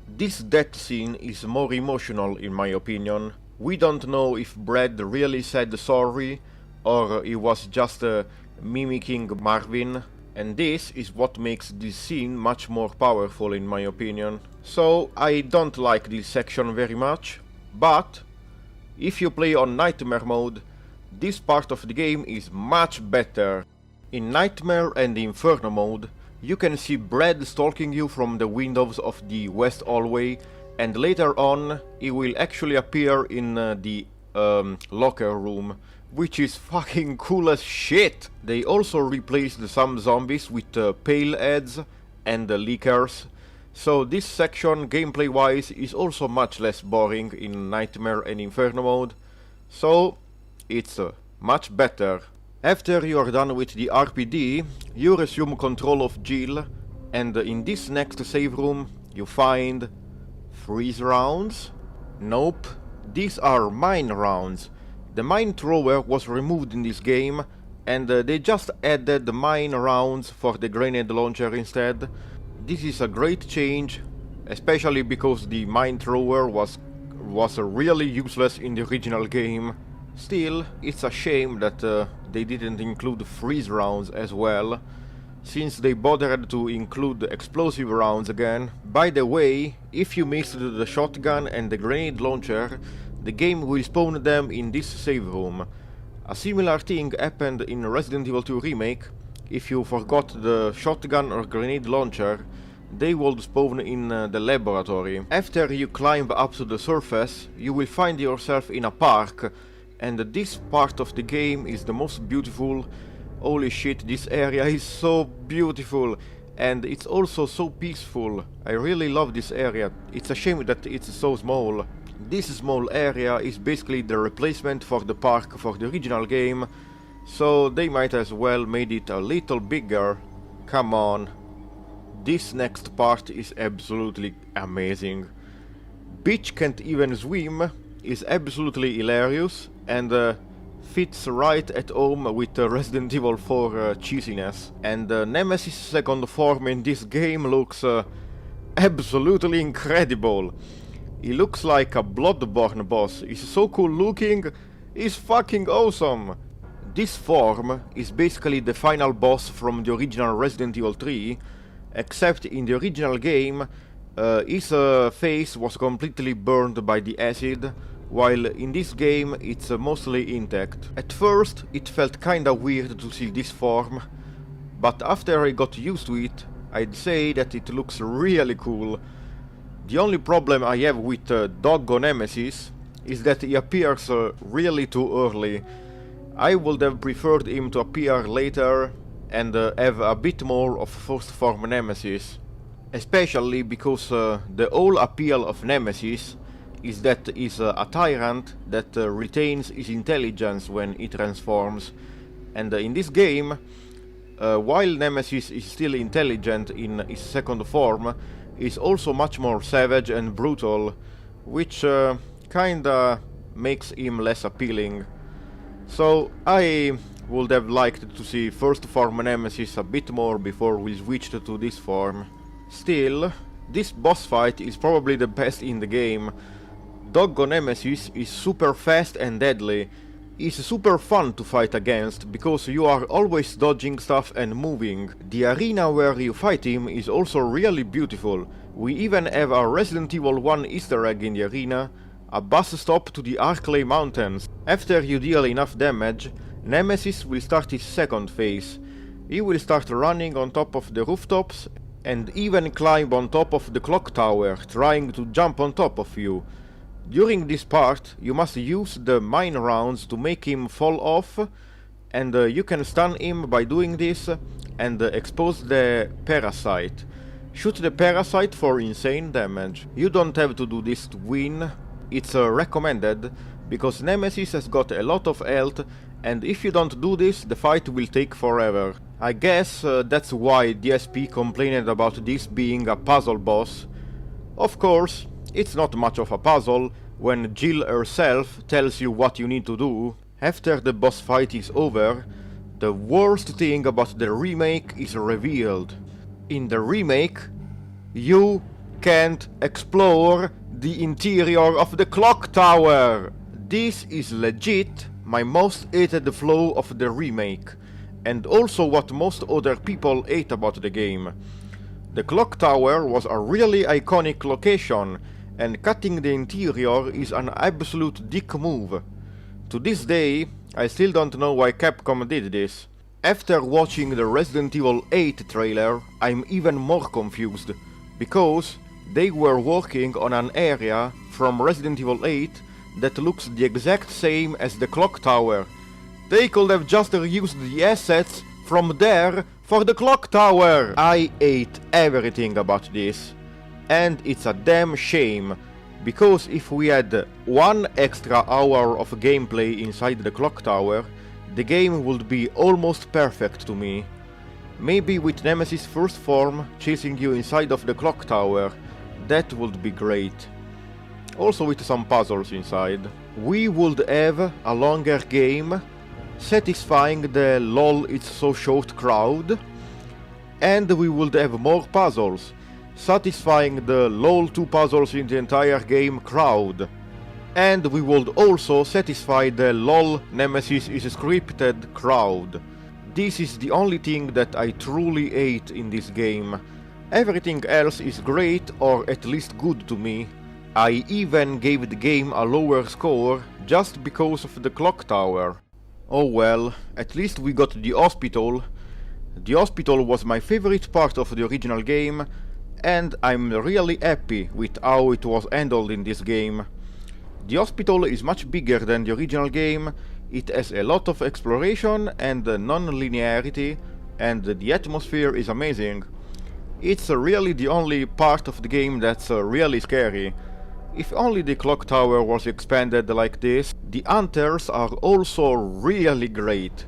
This death scene is more emotional in my opinion. We don't know if Brad really said sorry or he was just mimicking Marvin, and this is what makes this scene much more powerful in my opinion. So I don't like this section very much, but if you play on Nightmare mode, this part of the game is much better. In Nightmare and Inferno mode, you can see Brad stalking you from the windows of the west hallway, and later on he will actually appear in the locker room, which is fucking cool as shit. They also replaced some zombies with pale heads and leakers, so this section gameplay wise is also much less boring in Nightmare and Inferno mode, so it's much better. After you are done with the RPD, you resume control of Jill, and in this next save room you find freeze rounds? Nope, these are mine rounds. The mine thrower was removed in this game, and they just added the mine rounds for the grenade launcher instead. This is a great change, especially because the mine thrower was really useless in the original game. Still, it's a shame that they didn't include freeze rounds as well, since they bothered to include explosive rounds again. By the way, if you missed the shotgun and the grenade launcher, the game will spawn them in this save room. A similar thing happened in Resident Evil 2 Remake. If you forgot the shotgun or grenade launcher, they will spawn in the laboratory. After you climb up to the surface, you will find yourself in a park, and this part of the game is the most beautiful. Holy shit, this area is so beautiful, and it's also so peaceful. I really love this area. It's a shame that it's so small. This small area is basically the replacement for the park for the original game, so they might as well made it a little bigger. Come on. This next part is absolutely amazing. Bitch can't even swim is absolutely hilarious and fits right at home with Resident Evil 4 cheesiness. And Nemesis' second form in this game looks absolutely incredible. He looks like a Bloodborne boss. He's so cool looking. He's fucking awesome. This form is basically the final boss from the original Resident Evil 3, except in the original game his face was completely burned by the acid, while in this game it's mostly intact. At first it felt kinda weird to see this form, but after I got used to it, I'd say that it looks really cool. The only problem I have with Doggo Nemesis is that he appears really too early. I would have preferred him to appear later and have a bit more of first form Nemesis. Especially because the whole appeal of Nemesis is that he's a tyrant that retains his intelligence when he transforms. And in this game, while Nemesis is still intelligent in his second form, he's also much more savage and brutal, which kinda makes him less appealing. So I would have liked to see first form Nemesis a bit more before we switched to this form. Still, this boss fight is probably the best in the game. Doggo Nemesis is super fast and deadly. He's super fun to fight against, because you are always dodging stuff and moving. The arena where you fight him is also really beautiful. We even have a Resident Evil 1 Easter egg in the arena, a bus stop to the Arklay Mountains. After you deal enough damage, Nemesis will start his second phase. He will start running on top of the rooftops and even climb on top of the clock tower, trying to jump on top of you. During this part, you must use the mine rounds to make him fall off, and you can stun him by doing this and expose the parasite. Shoot the parasite for insane damage. You don't have to do this to win. It's recommended, because Nemesis has got a lot of health, and if you don't do this, the fight will take forever. I guess that's why DSP complained about this being a puzzle boss. Of course, it's not much of a puzzle when Jill herself tells you what you need to do. After the boss fight is over, the worst thing about the remake is revealed. In the remake, you can't explore the interior of the clock tower. This is legit my most hated flaw of the remake, and also what most other people hate about the game. The clock tower was a really iconic location, and cutting the interior is an absolute dick move. To this day, I still don't know why Capcom did this. After watching the Resident Evil 8 trailer, I'm even more confused, because they were working on an area from Resident Evil 8 that looks the exact same as the clock tower. They could have just reused the assets from there for the clock tower! I hate everything about this. And it's a damn shame, because if we had 1 extra hour of gameplay inside the clock tower, the game would be almost perfect to me. Maybe with Nemesis first form chasing you inside of the clock tower, that would be great. Also with some puzzles inside. We would have a longer game, satisfying the lol it's so short crowd, and we would have more puzzles, satisfying the lol 2 puzzles in the entire game crowd. And we would also satisfy the lol Nemesis is scripted crowd. This is the only thing that I truly hate in this game. Everything else is great, or at least good to me. I even gave the game a lower score just because of the clock tower. Oh well, at least we got the hospital. The hospital was my favorite part of the original game, and I'm really happy with how it was handled in this game. The hospital is much bigger than the original game, it has a lot of exploration and non-linearity, and the atmosphere is amazing. It's really the only part of the game that's really scary. If only the clock tower was expanded like this. The hunters are also really great.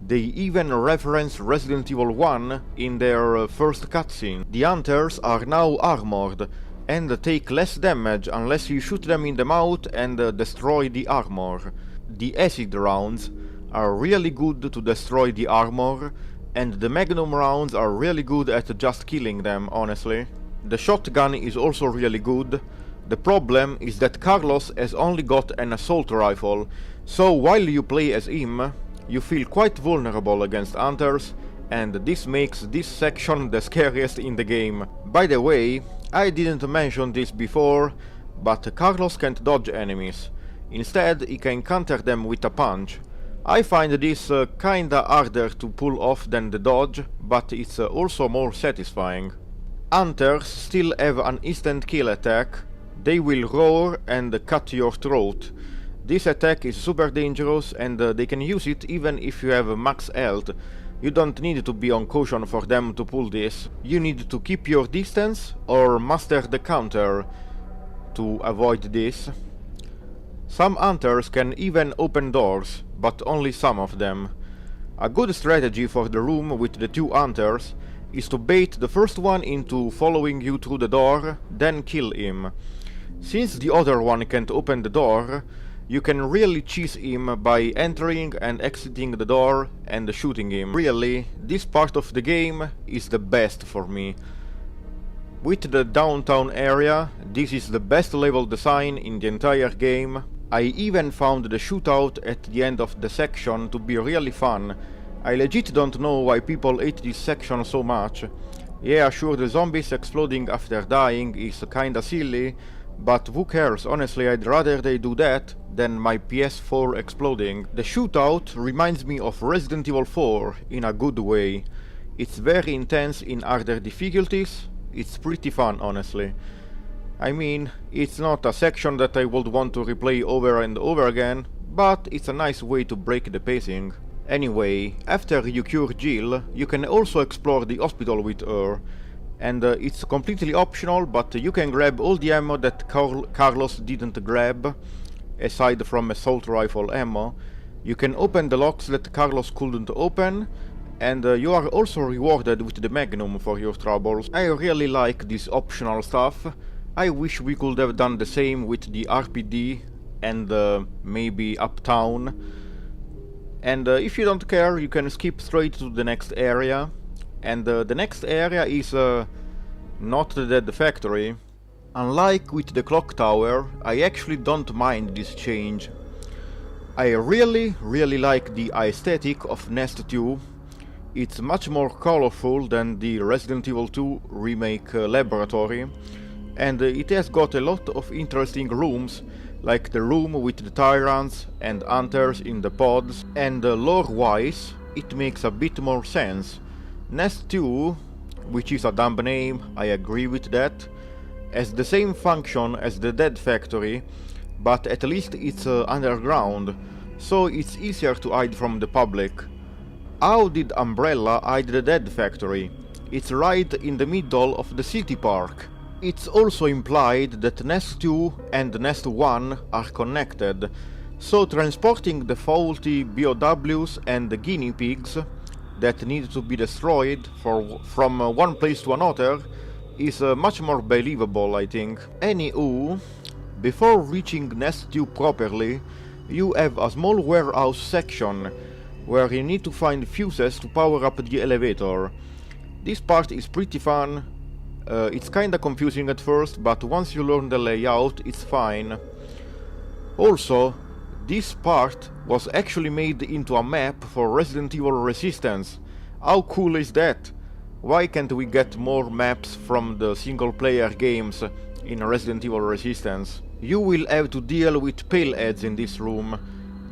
They even reference Resident Evil 1 in their first cutscene. The hunters are now armored and take less damage unless you shoot them in the mouth and destroy the armor. The acid rounds are really good to destroy the armor, and the magnum rounds are really good at just killing them, honestly. The shotgun is also really good. The problem is that Carlos has only got an assault rifle, so while you play as him, you feel quite vulnerable against hunters, and this makes this section the scariest in the game. By the way, I didn't mention this before, but Carlos can't dodge enemies. Instead, he can counter them with a punch. I find this kinda harder to pull off than the dodge, but it's also more satisfying. Hunters still have an instant kill attack. They will roar and cut your throat. This attack is super dangerous, and they can use it even if you have max health. You don't need to be on caution for them to pull this. You need to keep your distance or master the counter to avoid this. Some hunters can even open doors, but only some of them. A good strategy for the room with the two hunters is to bait the first one into following you through the door, then kill him. Since the other one can't open the door, you can really cheese him by entering and exiting the door and shooting him. Really, this part of the game is the best for me. With the downtown area, this is the best level design in the entire game. I even found the shootout at the end of the section to be really fun. I legit don't know why people hate this section so much. Yeah, sure, the zombies exploding after dying is kinda silly, but who cares? Honestly, I'd rather they do that than my PS4 exploding. The shootout reminds me of Resident Evil 4 in a good way. It's very intense in harder difficulties. It's pretty fun, honestly. I mean, it's not a section that I would want to replay over and over again, but it's a nice way to break the pacing. Anyway, after you cure Jill, you can also explore the hospital with her. And it's completely optional, but you can grab all the ammo that Carlos didn't grab, aside from assault rifle ammo. You can open the locks that Carlos couldn't open, and you are also rewarded with the Magnum for your troubles. I really like this optional stuff. I wish we could have done the same with the RPD and maybe Uptown. And if you don't care, you can skip straight to the next area. And the next area is not the Dead Factory. Unlike with the clock tower, I actually don't mind this change. I really like the aesthetic of Nest 2. It's much more colorful than the Resident Evil 2 remake laboratory, and it has got a lot of interesting rooms, like the room with the tyrants and hunters in the pods, and lore-wise, it makes a bit more sense. Nest 2, which is a dumb name, I agree with that, has the same function as the Dead Factory, but at least it's underground, so it's easier to hide from the public. How did Umbrella hide the Dead Factory? It's right in the middle of the city park. It's also implied that Nest 2 and Nest 1 are connected, so transporting the faulty BOWs and the guinea pigs that need to be destroyed from one place to another is much more believable, I think. Anywho, before reaching Nest 2 properly, you have a small warehouse section where you need to find fuses to power up the elevator. This part is pretty fun. It's kinda confusing at first, but once you learn the layout, it's fine. Also, this part was actually made into a map for Resident Evil Resistance. How cool is that? Why can't we get more maps from the single-player games in Resident Evil Resistance? You will have to deal with paleheads in this room.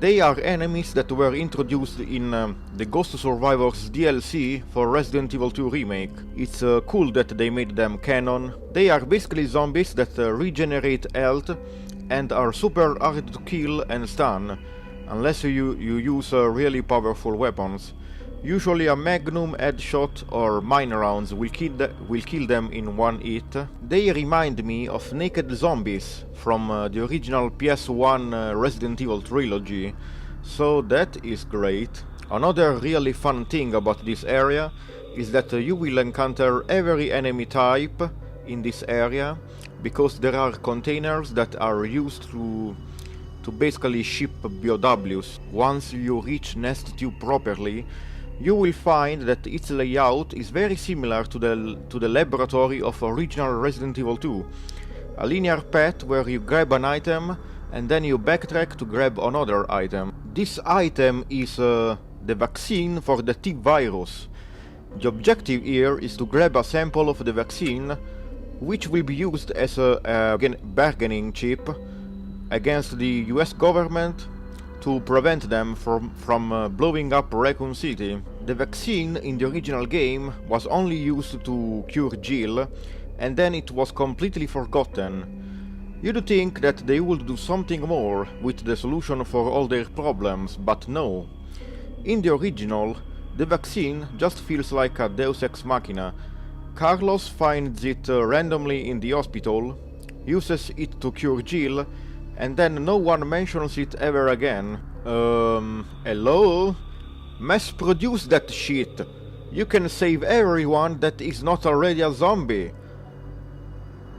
They are enemies that were introduced in the Ghost Survivors DLC for Resident Evil 2 Remake. It's cool that they made them canon. They are basically zombies that regenerate health and are super hard to kill and stun, unless you use really powerful weapons. Usually a magnum headshot or mine rounds will kill them in one hit. They remind me of naked zombies from the original PS1 Resident Evil trilogy, so that is great. Another really fun thing about this area is that you will encounter every enemy type in this area, because there are containers that are used to basically ship BOWs. Once you reach Nest 2 properly, you will find that its layout is very similar to the laboratory of original Resident Evil 2. A linear path where you grab an item and then you backtrack to grab another item. This item is the vaccine for the T virus. The objective here is to grab a sample of the vaccine, which will be used as a bargaining chip against the US government to prevent them from blowing up Raccoon City. The vaccine in the original game was only used to cure Jill, and then it was completely forgotten. You'd think that they would do something more with the solution for all their problems, but no. In the original, the vaccine just feels like a deus ex machina. Carlos finds it randomly in the hospital, uses it to cure Jill, and then no one mentions it ever again. Hello? Mass produce that shit! You can save everyone that is not already a zombie!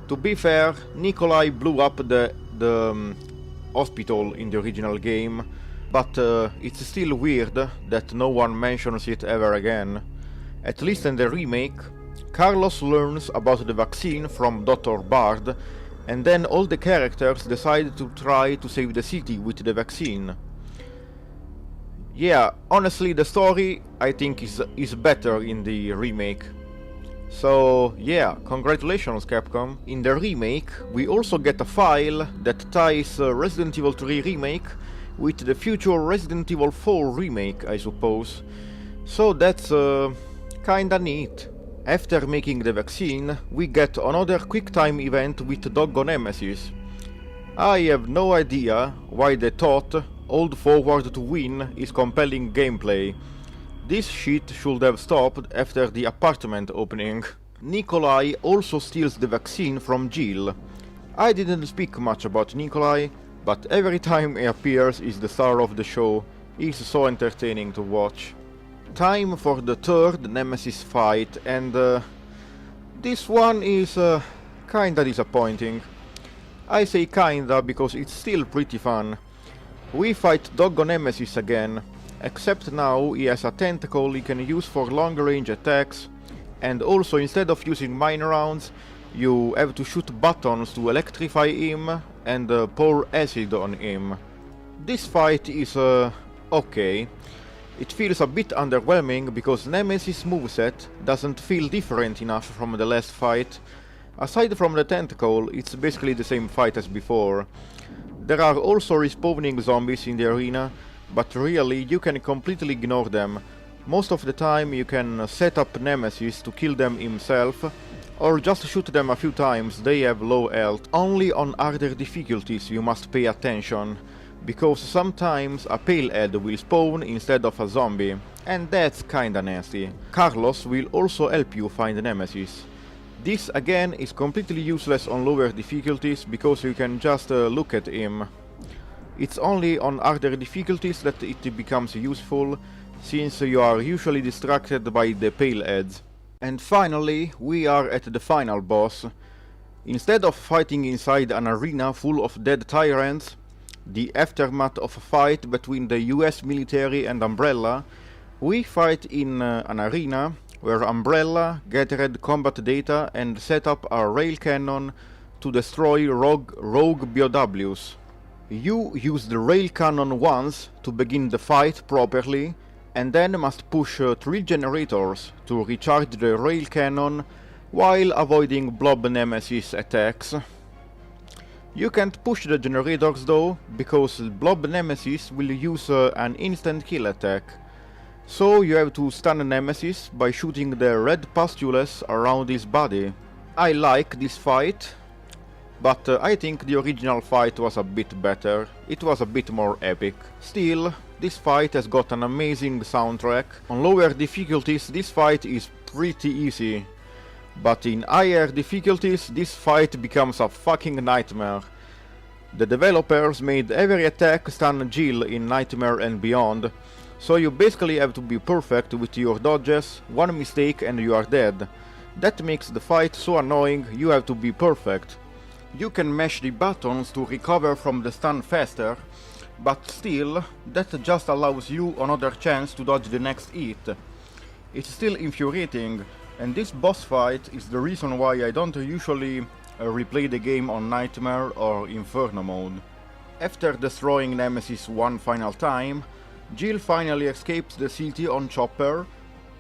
To be fair, Nikolai blew up the hospital in the original game, but it's still weird that no one mentions it ever again. At least in the remake, Carlos learns about the vaccine from Dr. Bard, and then all the characters decide to try to save the city with the vaccine. Yeah, honestly the story I think is better in the remake. So yeah, congratulations Capcom. In the remake we also get a file that ties Resident Evil 3 Remake with the future Resident Evil 4 Remake, I suppose. So that's kinda neat. After making the vaccine, we get another quick-time event with Doggo Nemesis. I have no idea why they thought hold forward to win is compelling gameplay. This shit should have stopped after the apartment opening. Nikolai also steals the vaccine from Jill. I didn't speak much about Nikolai, but every time he appears is the star of the show. He's so entertaining to watch. Time for the third Nemesis fight, and this one is kinda disappointing. I say kinda because it's still pretty fun. We fight Doggo Nemesis again, except now he has a tentacle he can use for long range attacks, and also instead of using mine rounds, you have to shoot buttons to electrify him and pour acid on him. This fight is okay. It feels a bit underwhelming because Nemesis' moveset doesn't feel different enough from the last fight. Aside from the tentacle, it's basically the same fight as before. There are also respawning zombies in the arena, but really you can completely ignore them. Most of the time you can set up Nemesis to kill them himself, or just shoot them a few times, they have low health. Only on harder difficulties you must pay attention, because sometimes a palehead will spawn instead of a zombie, and that's kinda nasty. Carlos will also help you find Nemesis. This again is completely useless on lower difficulties because you can just look at him. It's only on harder difficulties that it becomes useful, since you are usually distracted by the paleheads. And finally, we are at the final boss. Instead of fighting inside an arena full of dead tyrants, the aftermath of a fight between the US military and Umbrella, we fight in an arena where Umbrella gathered combat data and set up a rail cannon to destroy rogue BOWs. You use the rail cannon once to begin the fight properly, and then must push 3 generators to recharge the rail cannon while avoiding Blob Nemesis attacks. You can't push the generators though, because Blob Nemesis will use an instant kill attack. So you have to stun Nemesis by shooting the red pustules around his body. I like this fight, but I think the original fight was a bit better. It was a bit more epic. Still, this fight has got an amazing soundtrack. On lower difficulties this fight is pretty easy, but in higher difficulties this fight becomes a fucking nightmare. The developers made every attack stun Jill in Nightmare and Beyond, so you basically have to be perfect with your dodges, one mistake and you are dead. That makes the fight so annoying, you have to be perfect. You can mash the buttons to recover from the stun faster, but still, that just allows you another chance to dodge the next hit. It's still infuriating, and this boss fight is the reason why I don't usually replay the game on Nightmare or Inferno mode. After destroying Nemesis one final time, Jill finally escapes the city on Chopper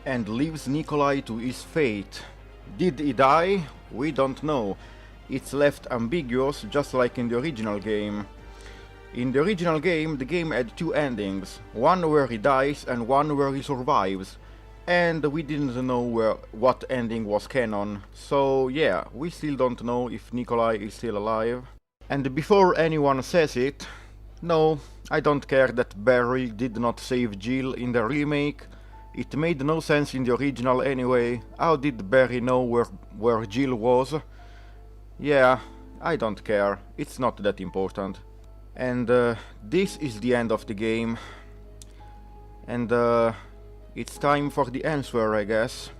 and leaves Nikolai to his fate. Did he die? We don't know. It's left ambiguous, just like in the original game. In the original game, the game had two endings, one where he dies and one where he survives. And we didn't know what ending was canon, so yeah, we still don't know if Nikolai is still alive. And before anyone says it, no, I don't care that Barry did not save Jill in the remake. It made no sense in the original anyway. How did Barry know where Jill was? Yeah, I don't care, it's not that important. And this is the end of the game. And it's time for the answer, I guess.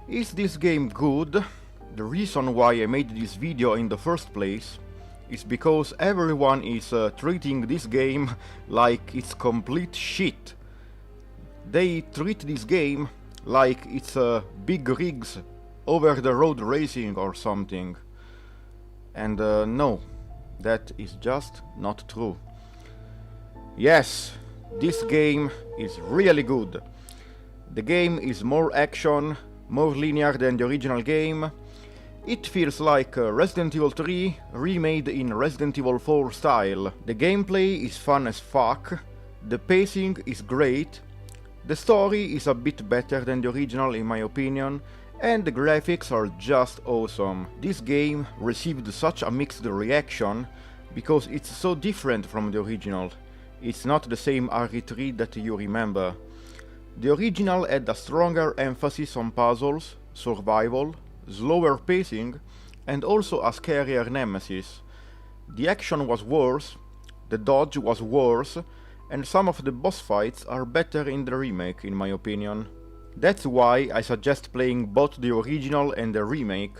Is this game good? The reason why I made this video in the first place is because everyone is treating this game like it's complete shit. They treat this game like it's big rigs, over-the-road racing or something. And no, that is just not true. Yes, this game is really good. The game is more action, more linear than the original game. It feels like Resident Evil 3 remade in Resident Evil 4 style. The gameplay is fun as fuck, the pacing is great, the story is a bit better than the original in my opinion, and the graphics are just awesome. This game received such a mixed reaction because it's so different from the original. It's not the same RE3 that you remember. The original had a stronger emphasis on puzzles, survival, slower pacing, and also a scarier Nemesis. The action was worse, the dodge was worse, and some of the boss fights are better in the remake in my opinion. That's why I suggest playing both the original and the remake.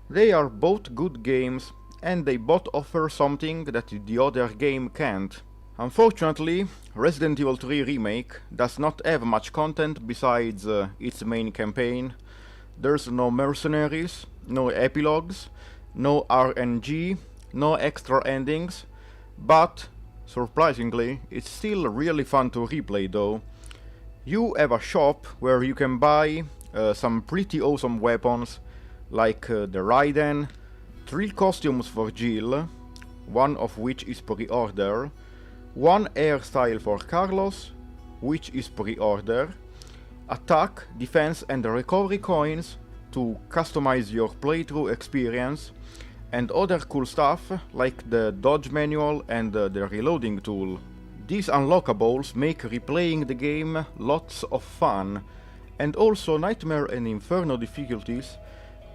They are both good games, and they both offer something that the other game can't. Unfortunately, Resident Evil 3 Remake does not have much content besides its main campaign. There's no Mercenaries, no epilogues, no RNG, no extra endings, but, surprisingly, it's still really fun to replay though. You have a shop where you can buy some pretty awesome weapons, like the Raiden, 3 costumes for Jill, one of which is pre-order, one hairstyle for Carlos, which is pre-order, attack, defense and recovery coins to customize your playthrough experience, and other cool stuff like the dodge manual and the reloading tool. These unlockables make replaying the game lots of fun, and also Nightmare and Inferno difficulties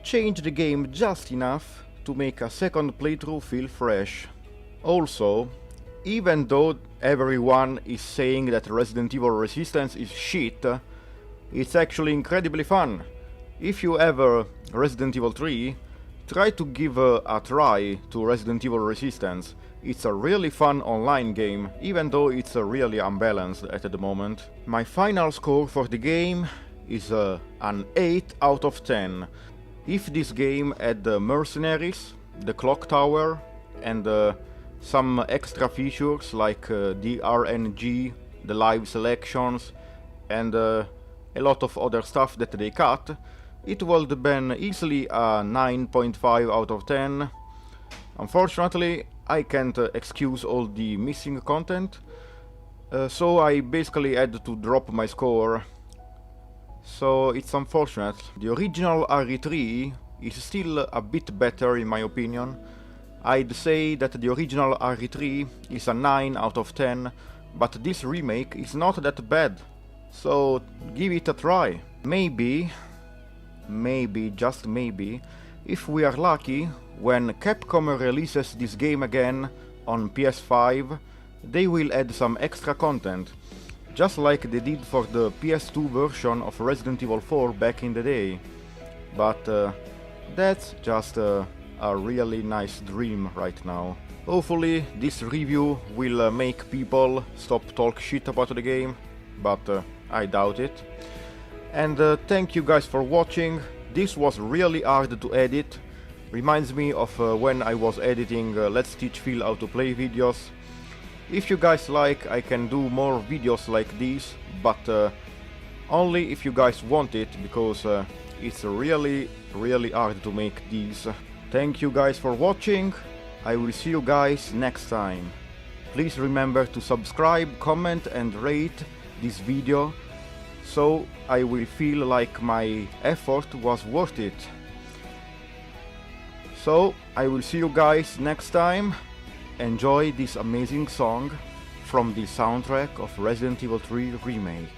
change the game just enough to make a second playthrough feel fresh. Also, even though everyone is saying that Resident Evil Resistance is shit, it's actually incredibly fun. If you have Resident Evil 3, try to give a try to Resident Evil Resistance. It's a really fun online game, even though it's really unbalanced at the moment. My final score for the game is an 8 out of 10. If this game had the Mercenaries, the Clock Tower, and some extra features like the RNG, the live selections, and a lot of other stuff that they cut, it would have been easily a 9.5 out of 10. Unfortunately, I can't excuse all the missing content, so I basically had to drop my score. So it's unfortunate. The original RE3 is still a bit better in my opinion. I'd say that the original RE3 is a 9 out of 10, but this remake is not that bad. So give it a try. Maybe, just maybe, if we are lucky, when Capcom releases this game again on PS5, they will add some extra content, just like they did for the PS2 version of Resident Evil 4 back in the day. But that's just a really nice dream right now. Hopefully this review will make people stop talk shit about the game, but I doubt it. And thank you guys for watching. This was really hard to edit. Reminds me of when I was editing Let's Teach Phil How to Play videos. If you guys like, I can do more videos like these, but only if you guys want it, because it's really hard to make these. Thank you guys for watching. I will see you guys next time. Please remember to subscribe, comment and rate this video, so I will feel like my effort was worth it. So I will see you guys next time. Enjoy this amazing song from the soundtrack of Resident Evil 3 Remake.